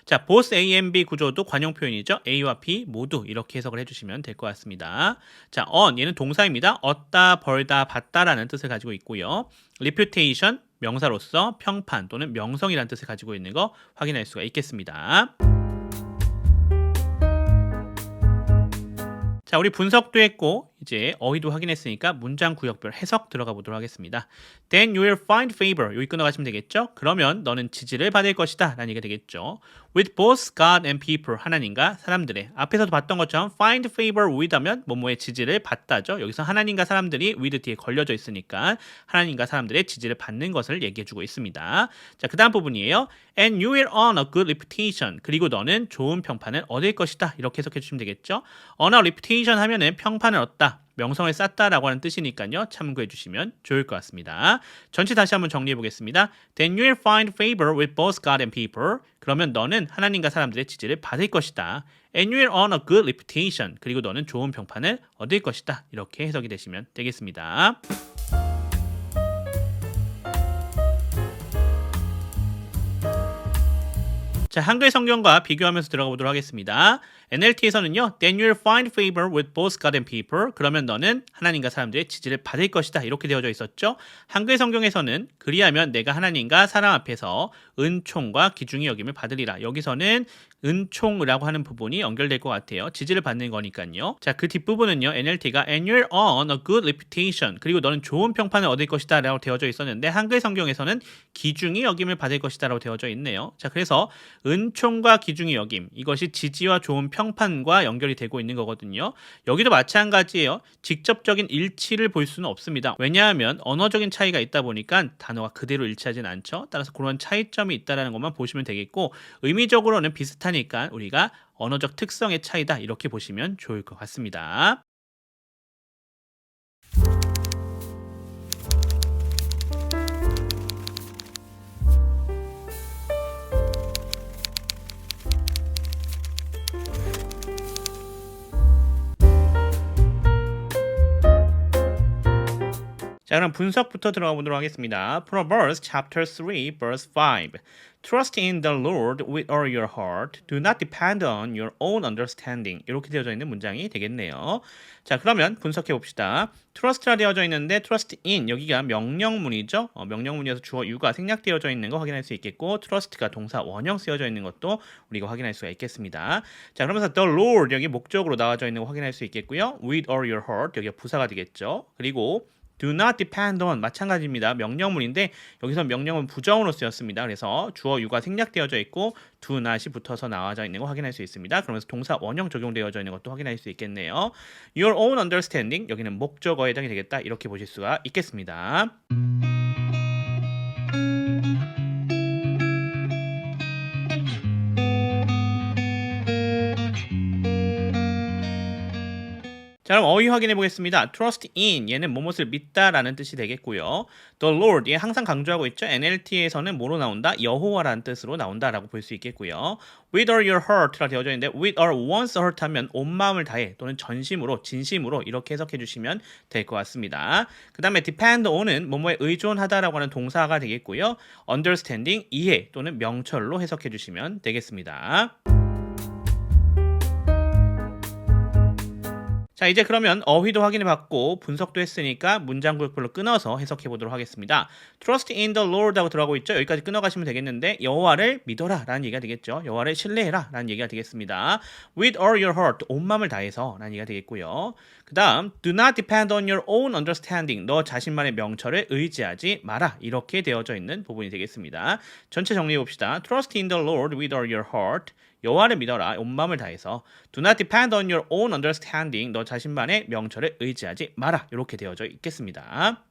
자, both A and B 구조도 관용 표현이죠. A와 B 모두 이렇게 해석을 해주시면 될 것 같습니다. 자, earn 얘는 동사입니다. 얻다, 벌다, 받다라는 뜻을 가지고 있고요. reputation 명사로서 평판 또는 명성이라는 뜻을 가지고 있는 거 확인할 수가 있겠습니다. 자, 우리 분석도 했고 이제 어휘도 확인했으니까 문장 구역별 해석 들어가 보도록 하겠습니다. Then you will find favor. 여기 끊어가시면 되겠죠? 그러면 너는 지지를 받을 것이다 라는 얘기가 되겠죠. With both God and people. 하나님과 사람들의. 앞에서도 봤던 것처럼 find favor with 하면 뭐뭐의 지지를 받다죠. 여기서 하나님과 사람들이 with 뒤에 걸려져 있으니까 하나님과 사람들의 지지를 받는 것을 얘기해주고 있습니다. 자, 그 다음 부분이에요. And you will earn a good reputation. 그리고 너는 좋은 평판을 얻을 것이다. 이렇게 해석해 주시면 되겠죠. earn a reputation 하면은 평판을 얻다. 명성을 쌓다라고 하는 뜻이니까요. 참고해 주시면 좋을 것 같습니다. 전체 다시 한번 정리해 보겠습니다. Then you will find favor with both God and people. 그러면 너는 하나님과 사람들의 지지를 받을 것이다. And you will earn a good reputation. 그리고 너는 좋은 평판을 얻을 것이다. 이렇게 해석이 되시면 되겠습니다. 자, 한글 성경과 비교하면서 들어가 보도록 하겠습니다. NLT에서는요, then you'll find favor with both God and people. 그러면 너는 하나님과 사람들의 지지를 받을 것이다. 이렇게 되어져 있었죠. 한글 성경에서는 그리하면 내가 하나님과 사람 앞에서 은총과 기중의 여김을 받으리라. 여기서는 은총이라고 하는 부분이 연결될 것 같아요. 지지를 받는 거니까요. 자, 그 뒷부분은요, NLT가 and you're on a good reputation. 그리고 너는 좋은 평판을 얻을 것이다 라고 되어져 있었는데 한글 성경에서는 기중의 여김을 받을 것이다 라고 되어져 있네요. 자, 그래서 은총과 기중의 여김, 이것이 지지와 좋은 평판과 연결이 되고 있는 거거든요. 여기도 마찬가지예요. 직접적인 일치를 볼 수는 없습니다. 왜냐하면 언어적인 차이가 있다 보니까 단어가 그대로 일치하진 않죠. 따라서 그런 차이점이 있다는 것만 보시면 되겠고, 의미적으로는 비슷하니까 우리가 언어적 특성의 차이다 이렇게 보시면 좋을 것 같습니다. 자, 그럼 분석부터 들어가 보도록 하겠습니다. Proverbs chapter 3 verse 5. Trust in the Lord with all your heart. Do not depend on your own understanding. 이렇게 되어져 있는 문장이 되겠네요. 자, 그러면 분석해 봅시다. Trust가 되어져 있는데 Trust in 여기가 명령문이죠. 명령문이어서 주어 유가 생략되어져 있는 거 확인할 수 있겠고 Trust가 동사 원형 쓰여져 있는 것도 우리가 확인할 수가 있겠습니다. 자, 그러면서 the Lord 여기 목적으로 나와져 있는 거 확인할 수 있겠고요. With all your heart 여기가 부사가 되겠죠. 그리고 do not depend on 마찬가지입니다. 명령문인데 여기서 명령은 부정으로 쓰였습니다. 그래서 주어 유가 생략되어져 있고 do not이 붙어서 나와져 있는 거 확인할 수 있습니다. 그러면서 동사 원형 적용되어져 있는 것도 확인할 수 있겠네요. Your own understanding 여기는 목적어에 해당이 되겠다. 이렇게 보실 수가 있겠습니다. 자, 그럼 어휘 확인해 보겠습니다. Trust in 얘는 무엇을 믿다라는 뜻이 되겠고요. The Lord 얘 항상 강조하고 있죠. NLT에서는 뭐로 나온다? 여호와라는 뜻으로 나온다라고 볼 수 있겠고요. With all your heart라 되어져 있는데 with all one's heart 하면 온 마음을 다해 또는 전심으로 진심으로 이렇게 해석해 주시면 될 것 같습니다. 그 다음에 depend on은 뭐뭐에 의존하다라고 하는 동사가 되겠고요. understanding 이해 또는 명철로 해석해 주시면 되겠습니다. 자, 이제 그러면 어휘도 확인해봤고 분석도 했으니까 문장 구역별로 끊어서 해석해보도록 하겠습니다. Trust in the Lord 하고 들어가고 있죠. 여기까지 끊어가시면 되겠는데 여호와를 믿어라 라는 얘기가 되겠죠. 여호와를 신뢰해라 라는 얘기가 되겠습니다. With all your heart 온 마음을 다해서 라는 얘기가 되겠고요. 그 다음 Do not depend on your own understanding 너 자신만의 명철을 의지하지 마라 이렇게 되어져 있는 부분이 되겠습니다. 전체 정리해봅시다. Trust in the Lord with all your heart 여호와를 믿어라 온 마음을 다해서 Do not depend on your own understanding 너 자신만의 명철을 의지하지 마라 이렇게 되어져 있겠습니다.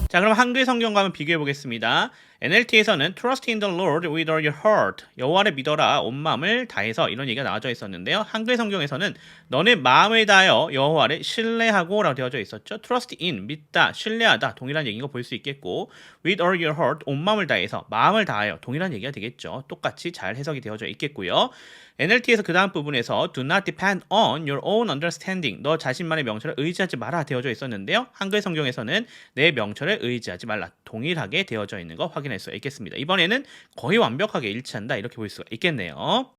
자, 그럼 한글 성경과 한번 비교해 보겠습니다. NLT에서는 Trust in the Lord with all your heart 여호와를 믿어라 온 마음을 다해서 이런 얘기가 나와져 있었는데요. 한글 성경에서는 너네 마음을 다하여 여호와를 신뢰하고 라고 되어져 있었죠. Trust in 믿다 신뢰하다 동일한 얘기인 거 볼 수 있겠고 with all your heart 온 마음을 다해서 마음을 다하여 동일한 얘기가 되겠죠. 똑같이 잘 해석이 되어져 있겠고요. NLT에서 그 다음 부분에서 Do not depend on your own understanding 너 자신만의 명철을 의지하지 마라 되어져 있었는데요. 한글 성경에서는 내 명철을 의지하지 말라 동일하게 되어져 있는 거 확인할 수 있겠습니다. 이번에는 거의 완벽하게 일치한다 이렇게 볼 수가 있겠네요.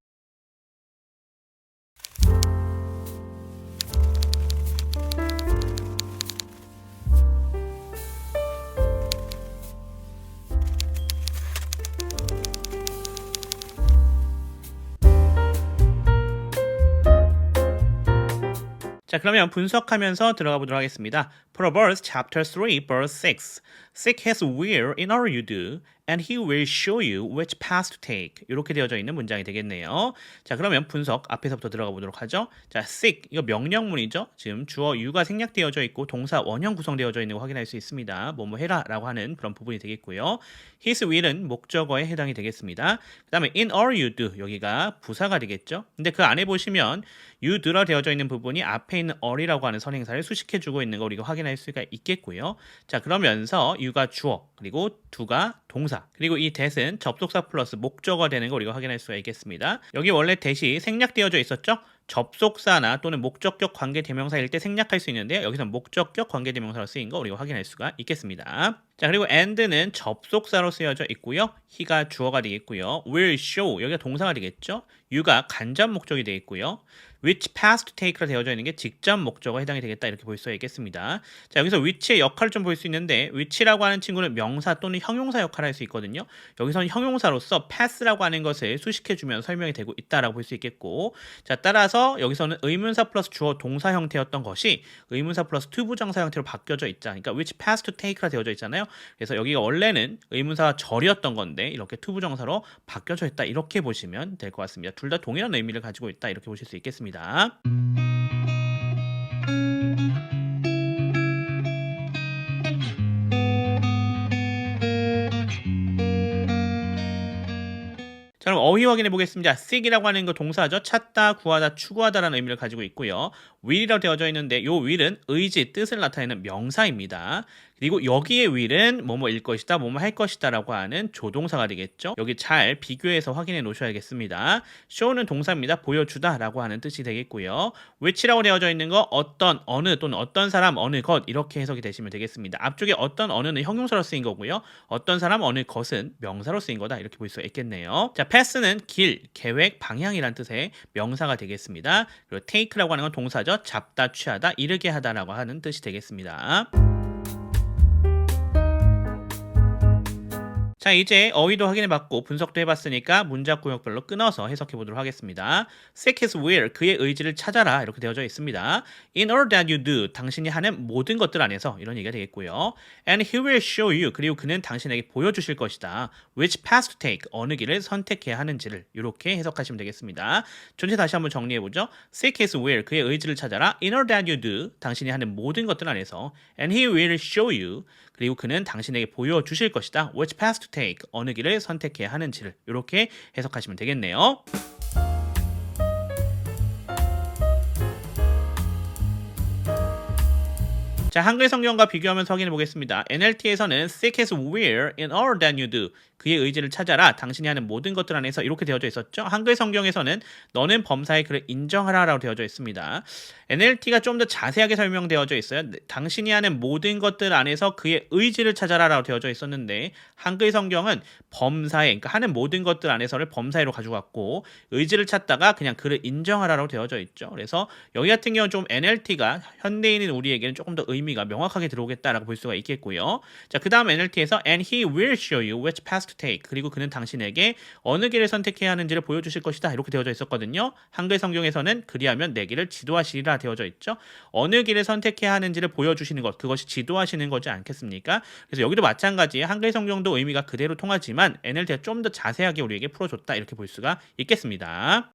자, 그러면 분석하면서 들어가 보도록 하겠습니다. Proverbs chapter 3 verse 6. Seek his will in all you do, and he will show you which path to take. 이렇게 되어져 있는 문장이 되겠네요. 자, 그러면 분석 앞에서부터 들어가 보도록 하죠. 자, seek 이거 명령문이죠. 지금 주어 유가 생략되어져 있고 동사 원형 구성되어져 있는 거 확인할 수 있습니다. 뭐뭐 해라라고 하는 그런 부분이 되겠고요. His will은 목적어에 해당이 되겠습니다. 그다음에 in all you do 여기가 부사가 되겠죠. 근데 그 안에 보시면 you do라 되어져 있는 부분이 앞에 있는 all이라고 하는 선행사를 수식해 주고 있는 거 우리가 확인할 확인할 수가 있겠고요. 자, 그러면서 you가 주어, 그리고 to가 동사, 그리고 이 that은 접속사 플러스 목적어 되는 거 우리가 확인할 수가 있겠습니다. 여기 원래 that이 생략되어져 있었죠? 접속사나 또는 목적격 관계대명사일 때 생략할 수 있는데요. 여기서 목적격 관계대명사로 쓰인 거 우리가 확인할 수가 있겠습니다. 자, 그리고 and는 접속사로 쓰여져 있고요. he가 주어가 되겠고요. will show 여기가 동사가 되겠죠. you가 간접 목적이 되겠고요. which past take로 되어져 있는 게 직접 목적어에 해당이 되겠다 이렇게 볼 수가 있겠습니다. 자, 여기서 which의 역할을 좀 볼 수 있는데 which라고 하는 친구는 명사 또는 형용사 역할을 할 수 있거든요. 여기서는 형용사로서 pass라고 하는 것을 수식해주면 설명이 되고 있다라고 볼 수 있겠고, 자, 따라서 여기서는 의문사 플러스 주어 동사 형태였던 것이 의문사 플러스 to 부정사 형태로 바뀌어져 있자. 그러니까 which past to take가 되어져 있잖아요. 그래서 여기가 원래는 의문사가 절이었던 건데 이렇게 to 부정사로 바뀌어져 있다 이렇게 보시면 될 것 같습니다. 둘 다 동일한 의미를 가지고 있다 이렇게 보실 수 있겠습니다. 자, 그럼 어휘 확인해 보겠습니다. seek이라고 하는 거 동사죠. 찾다, 구하다, 추구하다라는 의미를 가지고 있고요. will이라고 되어져 있는데 이 will은 의지, 뜻을 나타내는 명사입니다. 그리고 여기에 will은 뭐뭐일 것이다, 뭐뭐 할 것이다 라고 하는 조동사가 되겠죠. 여기 잘 비교해서 확인해 놓으셔야겠습니다. show는 동사입니다. 보여주다 라고 하는 뜻이 되겠고요. which라고 되어져 있는 거 어떤, 어느 또는 어떤 사람, 어느 것 이렇게 해석이 되시면 되겠습니다. 앞쪽에 어떤, 어느는 형용사로 쓰인 거고요. 어떤 사람, 어느 것은 명사로 쓰인 거다 이렇게 볼 수가 있겠네요. 자, pass는 길, 계획, 방향이란 뜻의 명사가 되겠습니다. 그리고 take라고 하는 건 동사죠. 잡다, 취하다, 이르게 하다라고 하는 뜻이 되겠습니다. 자, 이제 어휘도 확인해봤고 분석도 해봤으니까 문장 구역별로 끊어서 해석해보도록 하겠습니다. Seek his will, 그의 의지를 찾아라 이렇게 되어져 있습니다. In all that you do, 당신이 하는 모든 것들 안에서 이런 얘기가 되겠고요. And he will show you, 그리고 그는 당신에게 보여주실 것이다. Which path to take, 어느 길을 선택해야 하는지를 이렇게 해석하시면 되겠습니다. 전체 다시 한번 정리해보죠. Seek his will, 그의 의지를 찾아라. In all that you do, 당신이 하는 모든 것들 안에서. And he will show you, 그리고 그는 당신에게 보여주실 것이다. Which path to take, 어느 길을 선택해야 하는지를 이렇게 해석하시면 되겠네요. 자, 한글 성경과 비교하면서 확인해 보겠습니다. NLT에서는 seek his will in all that you do, 그의 의지를 찾아라, 당신이 하는 모든 것들 안에서 이렇게 되어져 있었죠. 한글 성경에서는 너는 범사의 그를 인정하라 라고 되어져 있습니다. NLT가 좀 더 자세하게 설명되어져 있어요. 당신이 하는 모든 것들 안에서 그의 의지를 찾아라 라고 되어져 있었는데 한글 성경은 범사의, 그러니까 하는 모든 것들 안에서를 범사의로 가지고 왔고 의지를 찾다가 그냥 그를 인정하라 라고 되어져 있죠. 그래서 여기 같은 경우는 좀 NLT가 현대인인 우리에게는 조금 더 의미가 명확하게 들어오겠다라고 볼 수가 있겠고요. 자, 그 다음 NLT에서 and he will show you which path to take, 그리고 그는 당신에게 어느 길을 선택해야 하는지를 보여주실 것이다 이렇게 되어져 있었거든요. 한글 성경에서는 그리하면 내 길을 지도하시리라 되어져 있죠. 어느 길을 선택해야 하는지를 보여주시는 것, 그것이 지도하시는 거지 않겠습니까? 그래서 여기도 마찬가지 한글 성경도 의미가 그대로 통하지만 NLT가 좀 더 자세하게 우리에게 풀어줬다 이렇게 볼 수가 있겠습니다.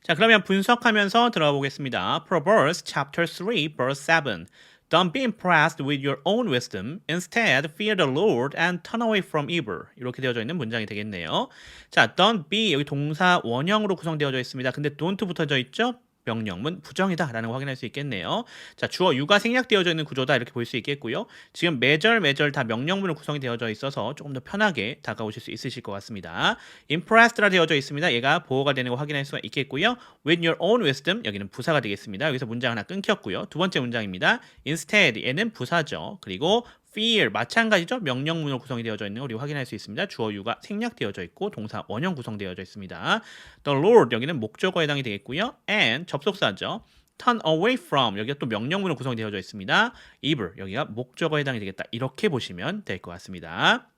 자, 그러면 분석하면서 들어가 보겠습니다. Proverbs chapter 3 verse 7. Don't be impressed with your own wisdom. Instead, fear the Lord and turn away from evil. 이렇게 되어져 있는 문장이 되겠네요. 자, don't be 여기 동사 원형으로 구성되어져 있습니다. 근데 don't 붙어져 있죠? 명령문 부정이다 라는 거 확인할 수 있겠네요. 자, 주어 you가 생략되어져 있는 구조다 이렇게 볼 수 있겠고요. 지금 매절 다 명령문으로 구성이 되어져 있어서 조금 더 편하게 다가오실 수 있으실 것 같습니다. impressed라 되어져 있습니다. 얘가 보호가 되는 거 확인할 수가 있겠고요. with your own wisdom 여기는 부사가 되겠습니다. 여기서 문장 하나 끊겼고요. 두 번째 문장입니다. instead 얘는 부사죠. 그리고 fear 마찬가지죠. 명령문으로 구성이 되어져 있는 거 우리 확인할 수 있습니다. 주어 you가 생략되어져 있고 동사 원형 구성되어져 있습니다. The Lord 여기는 목적어에 해당이 되겠고요. and 접속사죠. turn away from 여기가 또 명령문으로 구성이 되어져 있습니다. evil 여기가 목적어에 해당이 되겠다. 이렇게 보시면 될 것 같습니다.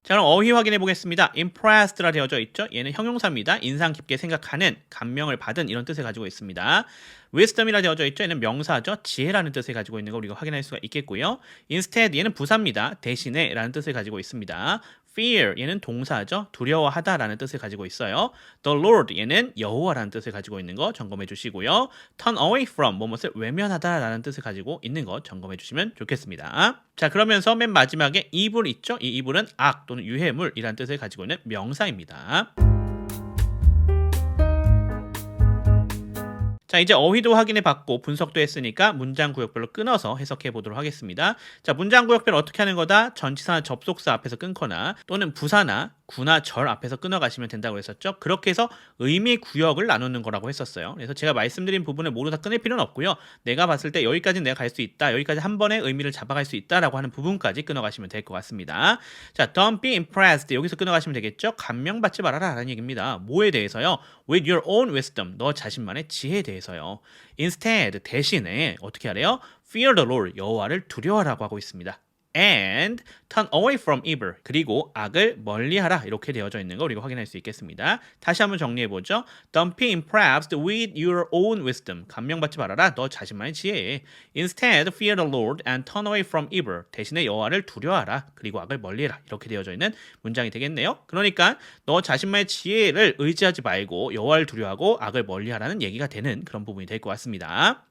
자, 그럼 어휘 확인해 보겠습니다. impressed라 되어져 있죠. 얘는 형용사입니다. 인상 깊게 생각하는, 감명을 받은 이런 뜻을 가지고 있습니다. wisdom이라 되어져 있죠. 얘는 명사죠. 지혜라는 뜻을 가지고 있는 거 우리가 확인할 수가 있겠고요. instead 얘는 부사입니다. 대신에 라는 뜻을 가지고 있습니다. fear 얘는 동사죠. 두려워하다라는 뜻을 가지고 있어요. the Lord 얘는 여호와라는 뜻을 가지고 있는 거 점검해 주시고요. turn away from 뭐뭇을 외면하다라는 뜻을 가지고 있는 거 점검해 주시면 좋겠습니다. 자, 그러면서 맨 마지막에 evil 있죠. 이 evil은 악 또는 유해물이라는 뜻을 가지고 있는 명사입니다. 자, 이제 어휘도 확인해 봤고 분석도 했으니까 문장 구역별로 끊어서 해석해 보도록 하겠습니다. 자, 문장 구역별 어떻게 하는 거다? 전치사나 접속사 앞에서 끊거나 또는 부사나 구나 절 앞에서 끊어가시면 된다고 했었죠. 그렇게 해서 의미 구역을 나누는 거라고 했었어요. 그래서 제가 말씀드린 부분을 모두 다 끊을 필요는 없고요. 내가 봤을 때 여기까지는 내가 갈 수 있다. 여기까지 한 번에 의미를 잡아갈 수 있다라고 하는 부분까지 끊어가시면 될 것 같습니다. 자, don't be impressed. 여기서 끊어가시면 되겠죠. 감명받지 말아라 라는 얘기입니다. 뭐에 대해서요? With your own wisdom. 너 자신만의 지혜에 대해서요. Instead, 대신에 어떻게 하래요? Fear the Lord. 여호와를 두려워하라고 하고 있습니다. And turn away from evil. 그리고 악을 멀리하라. 이렇게 되어져 있는 거 우리가 확인할 수 있겠습니다. 다시 한번 정리해보죠. Don't be impressed with your own wisdom. 감명받지 말아라. 너 자신만의 지혜에. Instead, fear the Lord and turn away from evil. 대신에 여호와를 두려워하라. 그리고 악을 멀리해라. 이렇게 되어져 있는 문장이 되겠네요. 그러니까 너 자신만의 지혜를 의지하지 말고 여호와를 두려워하고 악을 멀리하라는 얘기가 되는 그런 부분이 될 것 같습니다.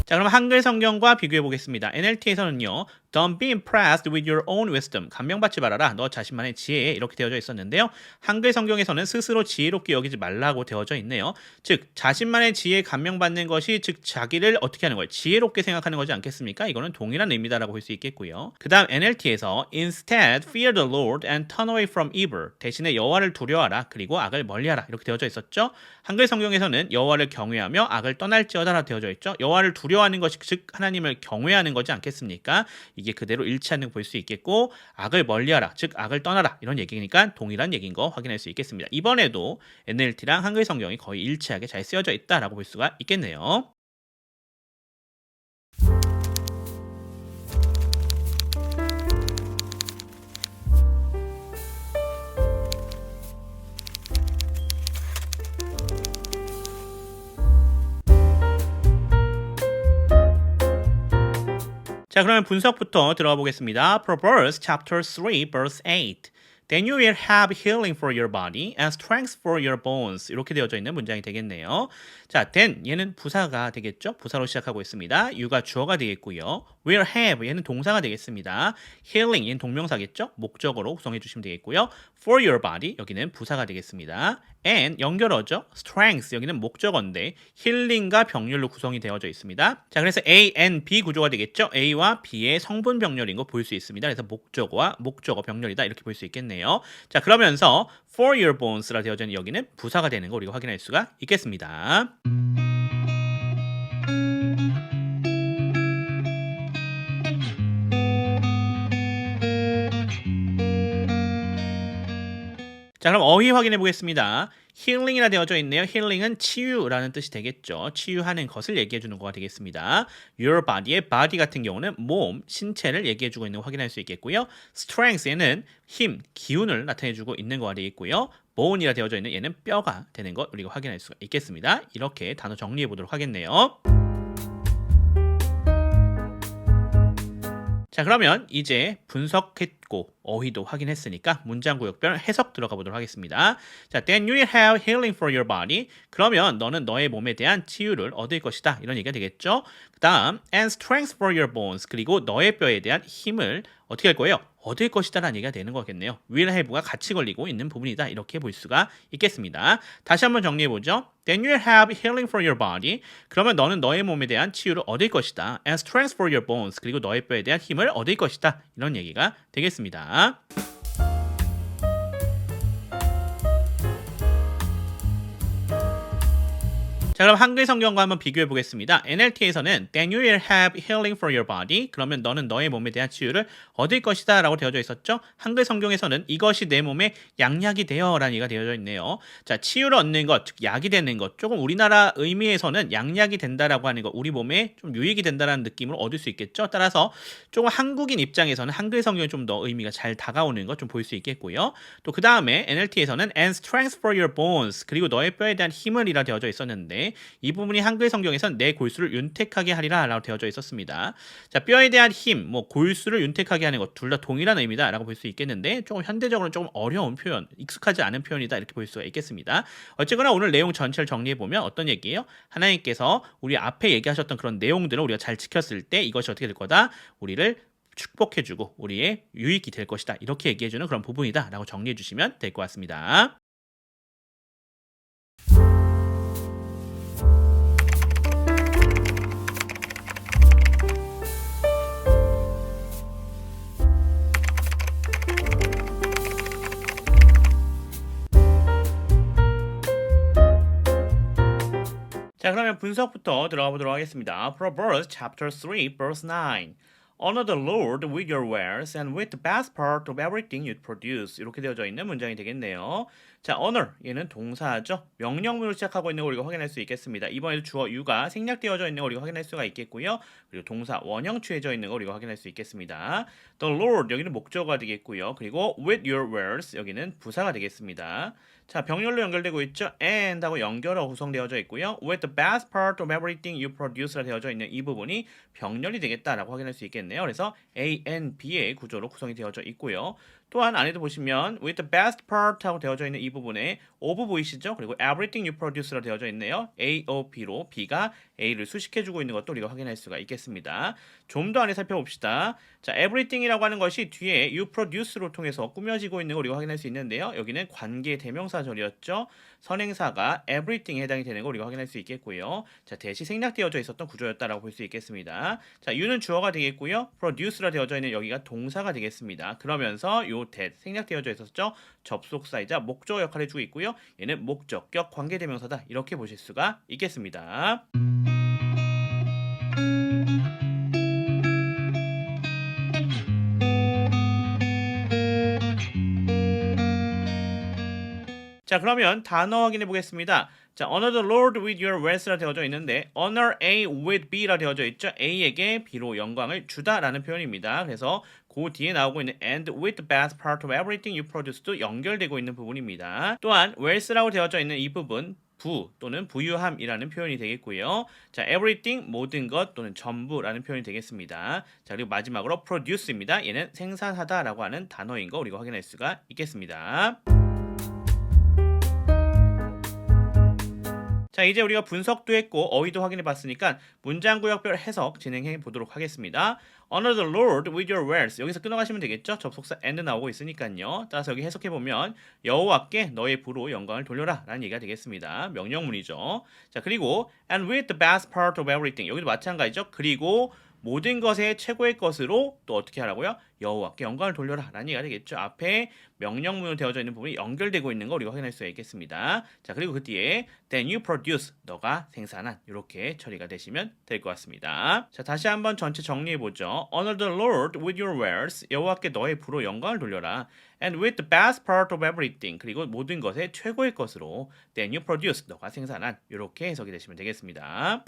자, 그럼 한글 성경과 비교해 보겠습니다. NLT에서는요. Don't be impressed with your own wisdom. 감명받지 말아라. 너 자신만의 지혜에 이렇게 되어져 있었는데요. 한글 성경에서는 스스로 지혜롭게 여기지 말라고 되어져 있네요. 즉 자신만의 지혜에 감명받는 것이 즉 자기를 어떻게 하는 거예요? 지혜롭게 생각하는 거지 않겠습니까? 이거는 동일한 의미다라고 볼 수 있겠고요. 그 다음 NLT에서 Instead, fear the Lord and turn away from evil. 대신에 여호와를 두려워하라. 그리고 악을 멀리하라. 이렇게 되어져 있었죠. 한글 성경에서는 여호와를 경외하며 악을 떠날지어다라 되어져 있죠. 여호와를 두려워하는 것이 즉 하나님을 경외하는 거지 않겠습니까? 이게 그대로 일치하는 거 볼 수 있겠고 악을 멀리하라 즉 악을 떠나라 이런 얘기니까 동일한 얘기인 거 확인할 수 있겠습니다. 이번에도 NLT랑 한글 성경이 거의 일치하게 잘 쓰여져 있다라고 볼 수가 있겠네요. 자, 그러면 분석부터 들어가 보겠습니다. Proverbs chapter 3 verse 8. Then you will have healing for your body and strength for your bones. 이렇게 되어져 있는 문장이 되겠네요. 자, then 얘는 부사가 되겠죠? 부사로 시작하고 있습니다. you가 주어가 되겠고요. will have 얘는 동사가 되겠습니다. healing 얘는 동명사겠죠? 목적어로 구성해 주시면 되겠고요. for your body 여기는 부사가 되겠습니다. and 연결어죠. strength 여기는 목적어인데 힐링과 병렬로 구성이 되어져 있습니다. 자, 그래서 A, N, B 구조가 되겠죠. A와 B의 성분 병렬인 거 볼 수 있습니다. 그래서 목적어와 목적어 병렬이다 이렇게 볼 수 있겠네요. 자, 그러면서 for your bones라 되어져 있는 여기는 부사가 되는 거 우리가 확인할 수가 있겠습니다. 자, 그럼 어휘 확인해 보겠습니다. 힐링이라 되어져 있네요. 힐링은 치유라는 뜻이 되겠죠. 치유하는 것을 얘기해 주는 거가 되겠습니다. Your body의 body 같은 경우는 몸, 신체를 얘기해 주고 있는 거 확인할 수 있겠고요. Strength에는 힘, 기운을 나타내 주고 있는 거가 되겠고요. bone이라 되어져 있는 얘는 뼈가 되는 것 우리가 확인할 수가 있겠습니다. 이렇게 단어 정리해 보도록 하겠네요. 자, 그러면 이제 분석했고 어휘도 확인했으니까 문장 구역별 해석 들어가 보도록 하겠습니다. 자, then you will have healing for your body. 그러면 너는 너의 몸에 대한 치유를 얻을 것이다. 이런 얘기가 되겠죠. 그 다음 and strength for your bones. 그리고 너의 뼈에 대한 힘을 어떻게 할 거예요? 얻을 것이다 라는 얘기가 되는 거겠네요. will have가 같이 걸리고 있는 부분이다. 이렇게 볼 수가 있겠습니다. 다시 한번 정리해보죠. Then you will have healing for your body. 그러면 너는 너의 몸에 대한 치유를 얻을 것이다. And strength for your bones. 그리고 너의 뼈에 대한 힘을 얻을 것이다. 이런 얘기가 되겠습니다. 자, 자, 그럼 한글 성경과 한번 비교해 보겠습니다. NLT에서는 Then you will have healing for your body. 그러면 너는 너의 몸에 대한 치유를 얻을 것이다 라고 되어져 있었죠. 한글 성경에서는 이것이 내 몸에 양약이 되어 라는 얘기가 되어져 있네요. 자, 치유를 얻는 것, 즉 약이 되는 것. 조금 우리나라 의미에서는 양약이 된다라고 하는 것, 우리 몸에 좀 유익이 된다라는 느낌을 얻을 수 있겠죠. 따라서 조금 한국인 입장에서는 한글 성경이 좀 더 의미가 잘 다가오는 것 좀 볼 수 있겠고요. 또 그 다음에 NLT에서는 and strength for your bones. 그리고 너의 뼈에 대한 힘을 이라 되어져 있었는데 이 부분이 한글 성경에서는 내 골수를 윤택하게 하리라 라고 되어져 있었습니다. 자, 뼈에 대한 힘, 뭐 골수를 윤택하게 하는 것 둘 다 동일한 의미다 라고 볼 수 있겠는데 조금 현대적으로는 조금 어려운 표현, 익숙하지 않은 표현이다 이렇게 볼 수가 있겠습니다. 어쨌거나 오늘 내용 전체를 정리해보면 어떤 얘기예요? 하나님께서 우리 앞에 얘기하셨던 그런 내용들을 우리가 잘 지켰을 때 이것이 어떻게 될 거다? 우리를 축복해주고 우리의 유익이 될 것이다. 이렇게 얘기해주는 그런 부분이다 라고 정리해주시면 될 것 같습니다. 자, 그러면 분석부터 들어가 보도록 하겠습니다. Proverbs chapter 3 verse 9. Honor the Lord with your wares and with the best part of everything you produce. 이렇게 되어져 있는 문장이 되겠네요. 자, honor 얘는 동사죠. 명령문으로 시작하고 있는 거 우리가 확인할 수 있겠습니다. 이번에도 주어 you가 생략되어져 있는 거 우리가 확인할 수가 있겠고요. 그리고 동사 원형 취해져 있는 거 우리가 확인할 수 있겠습니다. The Lord 여기는 목적어가 되겠고요. 그리고 with your wares 여기는 부사가 되겠습니다. 자, 병렬로 연결되고 있죠. and 하고 연결어 구성되어져 있고요. with the best part of everything you produce라 되어져 있는 이 부분이 병렬이 되겠다라고 확인할 수 있겠네요. 그래서 A, N, B의 구조로 구성이 되어져 있고요. 또한 안에도 보시면 with the best part 하고 되어져 있는 이 부분에 of 보이시죠? 그리고 everything you produce라 되어져 있네요. A, O, B로 B가 A를 수식해주고 있는 것도 우리가 확인할 수가 있겠습니다. 좀 더 안에 살펴봅시다. 자, everything이라고 하는 것이 뒤에 you produce로 통해서 꾸며지고 있는 걸 우리가 확인할 수 있는데요. 여기는 관계 대명사절이었죠. 선행사가 everything에 해당이 되는 걸 우리가 확인할 수 있겠고요. 자, 대시 생략되어져 있었던 구조였다라고 볼 수 있겠습니다. 자, you는 주어가 되겠고요. produce라 되어져 있는 여기가 동사가 되겠습니다. 그러면서 요 that 생략되어져 있었죠. 접속사이자 목적어 역할을 해주고 있고요. 얘는 목적격 관계대명사다. 이렇게 보실 수가 있겠습니다. 자, 그러면 단어 확인해 보겠습니다. 자, honor the Lord with your wealth라 되어져 있는데 honor A with B라 되어져 있죠. A에게 B로 영광을 주다라는 표현입니다. 그래서 그 뒤에 나오고 있는 and with the best part of everything you produce도 연결되고 있는 부분입니다. 또한 wealth라고 되어져 있는 이 부분 부 또는 부유함이라는 표현이 되겠고요. 자, everything 모든 것 또는 전부라는 표현이 되겠습니다. 자, 그리고 마지막으로 produce입니다. 얘는 생산하다라고 하는 단어인 거 우리가 확인할 수가 있겠습니다. 자, 이제 우리가 분석도 했고 어휘도 확인해 봤으니까 문장 구역별 해석 진행해 보도록 하겠습니다. Honor the Lord with your wares. 여기서 끊어가시면 되겠죠? 접속사 and 나오고 있으니까요. 따라서 여기 해석해 보면 여호와께 너의 부로 영광을 돌려라 라는 얘기가 되겠습니다. 명령문이죠. 자, 그리고 and with the best part of everything. 여기도 마찬가지죠. 그리고 모든 것의 최고의 것으로 또 어떻게 하라고요? 여호와께 영광을 돌려라 라는 얘기가 되겠죠. 앞에 명령문으로 되어져 있는 부분이 연결되고 있는 거 우리가 확인할 수가 있겠습니다. 자, 그리고 그 뒤에 then you produce, 너가 생산한 이렇게 처리가 되시면 될 것 같습니다. 자, 다시 한번 전체 정리해보죠. Honor the Lord with your wares, 여호와께 너의 부로 영광을 돌려라. And with the best part of everything, 그리고 모든 것의 최고의 것으로 then you produce, 너가 생산한 이렇게 해석이 되시면 되겠습니다.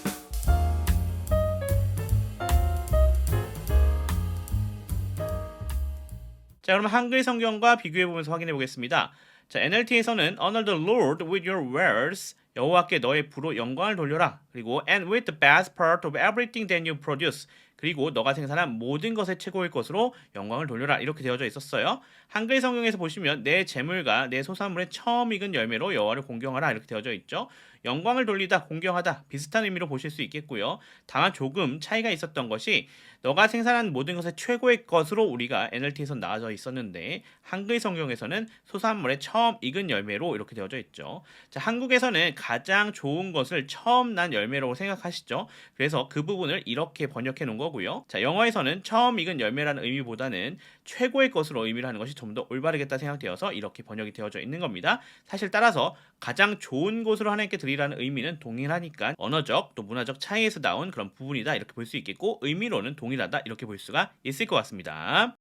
자, 그럼 한글 성경과 비교해 보면서 확인해 보겠습니다. 자, NLT에서는 honor the Lord with your wares, 여호와께 너의 부로 영광을 돌려라. 그리고 and with the best part of everything that you produce, 그리고 너가 생산한 모든 것의 최고의 것으로 영광을 돌려라. 이렇게 되어져 있었어요. 한글 성경에서 보시면 내 재물과 내 소산물의 처음 익은 열매로 여호와를 공경하라 이렇게 되어져 있죠. 영광을 돌리다, 공경하다 비슷한 의미로 보실 수 있겠고요. 다만 조금 차이가 있었던 것이 너가 생산한 모든 것의 최고의 것으로 우리가 NLT에서 나와져 있었는데 한글 성경에서는 소산물의 처음 익은 열매로 이렇게 되어져 있죠. 자, 한국에서는 가장 좋은 것을 처음 난 열매라고 생각하시죠. 그래서 그 부분을 이렇게 번역해 놓은 거고요. 자, 영어에서는 처음 익은 열매라는 의미보다는 최고의 것으로 의미를 하는 것이 좀 더 올바르겠다 생각되어서 이렇게 번역이 되어져 있는 겁니다. 사실 따라서 가장 좋은 것으로 하나님께 드리는 will이라는 의미는 동일하니까 언어적 또 문화적 차이에서 나온 그런 부분이다 이렇게 볼 수 있겠고 의미로는 동일하다 이렇게 볼 수가 있을 것 같습니다.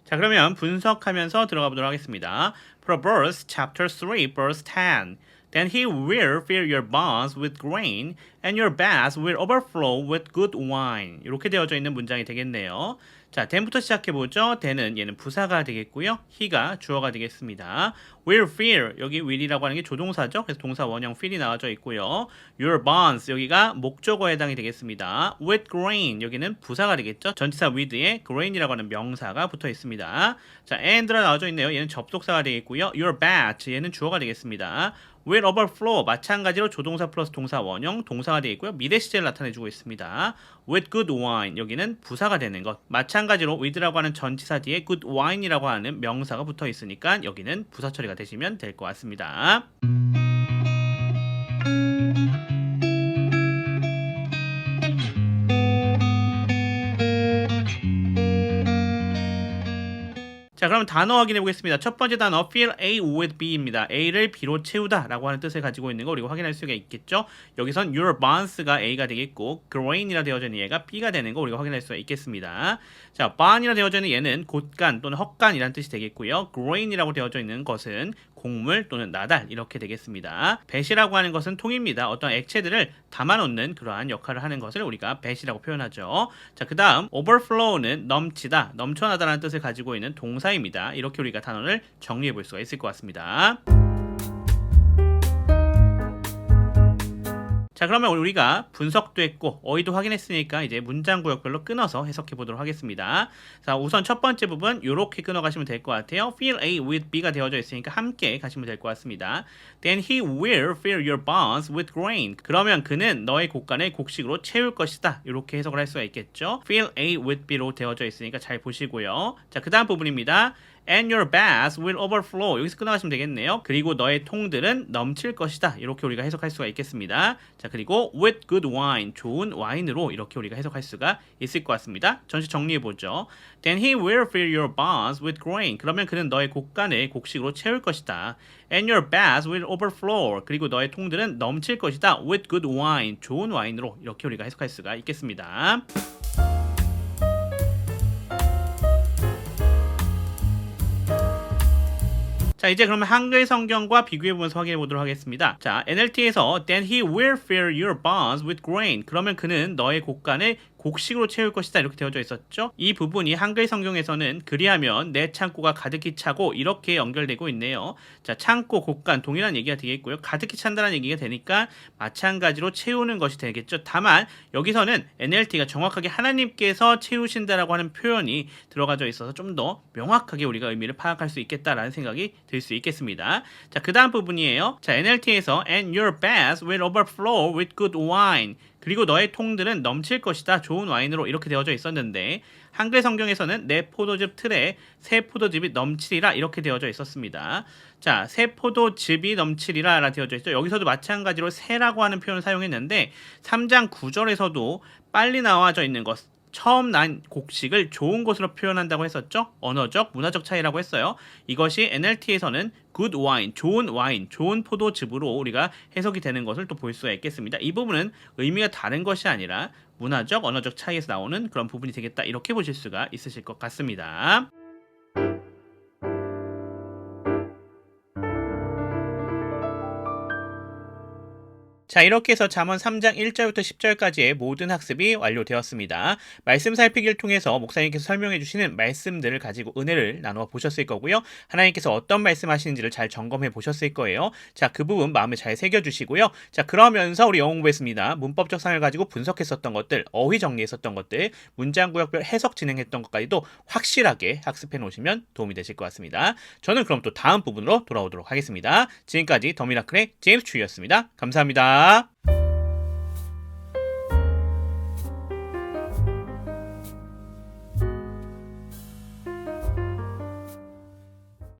자, 그러면 분석하면서 들어가 보도록 하겠습니다. Proverbs chapter 3 verse 10. Then he will fill your barns with grain, and your baths will overflow with good wine. 이렇게 되어져 있는 문장이 되겠네요. 자, then부터 시작해보죠. then은 얘는 부사가 되겠고요. he가 주어가 되겠습니다. will fill, 여기 will이라고 하는 게 조동사죠. 그래서 동사 원형 fill이 나와져 있고요. your barns, 여기가 목적어에 해당이 되겠습니다. with grain, 여기는 부사가 되겠죠. 전치사 with에 grain이라고 하는 명사가 붙어 있습니다. 자, and가 나와져 있네요. 얘는 접속사가 되겠고요. your bath, 얘는 주어가 되겠습니다. will overflow, 마찬가지로 조동사 플러스 동사 원형, 동사가 되어 있고요. 미래 시제를 나타내주고 있습니다. with good wine, 여기는 부사가 되는 것. 마찬가지로 with라고 하는 전치사 뒤에 good wine이라고 하는 명사가 붙어 있으니까 여기는 부사 처리가 되시면 될 것 같습니다. 자, 그럼 단어 확인해 보겠습니다. 첫 번째 단어 fill A with B입니다. A를 B로 채우다 라고 하는 뜻을 가지고 있는 거 우리가 확인할 수가 있겠죠. 여기선 your barns가 A가 되겠고 grain이라 되어져 있는 얘가 B가 되는 거 우리가 확인할 수가 있겠습니다. 자, barn이라 되어져 있는 얘는 곳간 또는 헛간이라는 뜻이 되겠고요. grain이라고 되어져 있는 것은 곡물 또는 나달 이렇게 되겠습니다. 뱃이라고 하는 것은 통입니다. 어떤 액체들을 담아놓는 그러한 역할을 하는 것을 우리가 뱃이라고 표현하죠. 자, 그 다음 overflow는 넘치다, 넘쳐나다라는 뜻을 가지고 있는 동사입니다. 이렇게 우리가 단어를 정리해 볼 수가 있을 것 같습니다. 자, 그러면 우리가 분석도 했고 어휘도 확인했으니까 이제 문장 구역별로 끊어서 해석해 보도록 하겠습니다. 자, 우선 첫 번째 부분 이렇게 끊어 가시면 될 것 같아요. fill A with B가 되어져 있으니까 함께 가시면 될 것 같습니다. Then he will fill your barns with grain. 그러면 그는 너의 곡간을 곡식으로 채울 것이다. 이렇게 해석을 할 수가 있겠죠. fill A with B로 되어져 있으니까 잘 보시고요. 자, 그 다음 부분입니다. And your baths will overflow. 여기서 끝나가시면 되겠네요. 그리고 너의 통들은 넘칠 것이다. 이렇게 우리가 해석할 수가 있겠습니다. 자, 그리고 with good wine. 좋은 와인으로 이렇게 우리가 해석할 수가 있을 것 같습니다. 전시 정리해보죠. Then he will fill your barns with grain. 그러면 그는 너의 곡간을 곡식으로 채울 것이다. And your baths will overflow. 그리고 너의 통들은 넘칠 것이다. With good wine. 좋은 와인으로 이렇게 우리가 해석할 수가 있겠습니다. 자, 이제 그러면 한글 성경과 비교해 보면서 확인해 보도록 하겠습니다. 자, NLT에서 Then he will fill your barns with grain. 그러면 그는 너의 곡간을 곡식으로 채울 것이다 이렇게 되어져 있었죠. 이 부분이 한글 성경에서는 그리하면 내 창고가 가득히 차고 이렇게 연결되고 있네요. 자, 창고, 곡간 동일한 얘기가 되겠고요. 가득히 찬다는 얘기가 되니까 마찬가지로 채우는 것이 되겠죠. 다만 여기서는 NLT가 정확하게 하나님께서 채우신다라고 하는 표현이 들어가져 있어서 좀 더 명확하게 우리가 의미를 파악할 수 있겠다라는 생각이 들 수 있겠습니다. 자, 그 다음 부분이에요. 자, NLT에서 And your baths will overflow with good wine. 그리고 너의 통들은 넘칠 것이다. 좋은 와인으로 이렇게 되어져 있었는데 한글 성경에서는 내 포도즙 틀에 새 포도즙이 넘치리라 이렇게 되어져 있었습니다. 자, 새 포도즙이 넘치리라 라 되어져 있죠. 여기서도 마찬가지로 새라고 하는 표현을 사용했는데 3장 9절에서도 빨리 나와져 있는 것 처음 난 곡식을 좋은 것으로 표현한다고 했었죠. 언어적, 문화적 차이라고 했어요. 이것이 NLT에서는 good wine, 좋은 와인, 좋은 포도즙으로 우리가 해석이 되는 것을 또 볼 수가 있겠습니다. 이 부분은 의미가 다른 것이 아니라 문화적, 언어적 차이에서 나오는 그런 부분이 되겠다. 이렇게 보실 수가 있으실 것 같습니다. 자, 이렇게 해서 잠언 3장 1절부터 10절까지의 모든 학습이 완료되었습니다. 말씀 살피기를 통해서 목사님께서 설명해 주시는 말씀들을 가지고 은혜를 나누어 보셨을 거고요. 하나님께서 어떤 말씀하시는지를 잘 점검해 보셨을 거예요. 자, 그 부분 마음에 잘 새겨주시고요. 자, 그러면서 우리 영어 공부했습니다. 문법적 상을 가지고 분석했었던 것들, 어휘 정리했었던 것들, 문장 구역별 해석 진행했던 것까지도 확실하게 학습해 놓으시면 도움이 되실 것 같습니다. 저는 그럼 또 다음 부분으로 돌아오도록 하겠습니다. 지금까지 더 미라클의 제임스 추이였습니다. 감사합니다.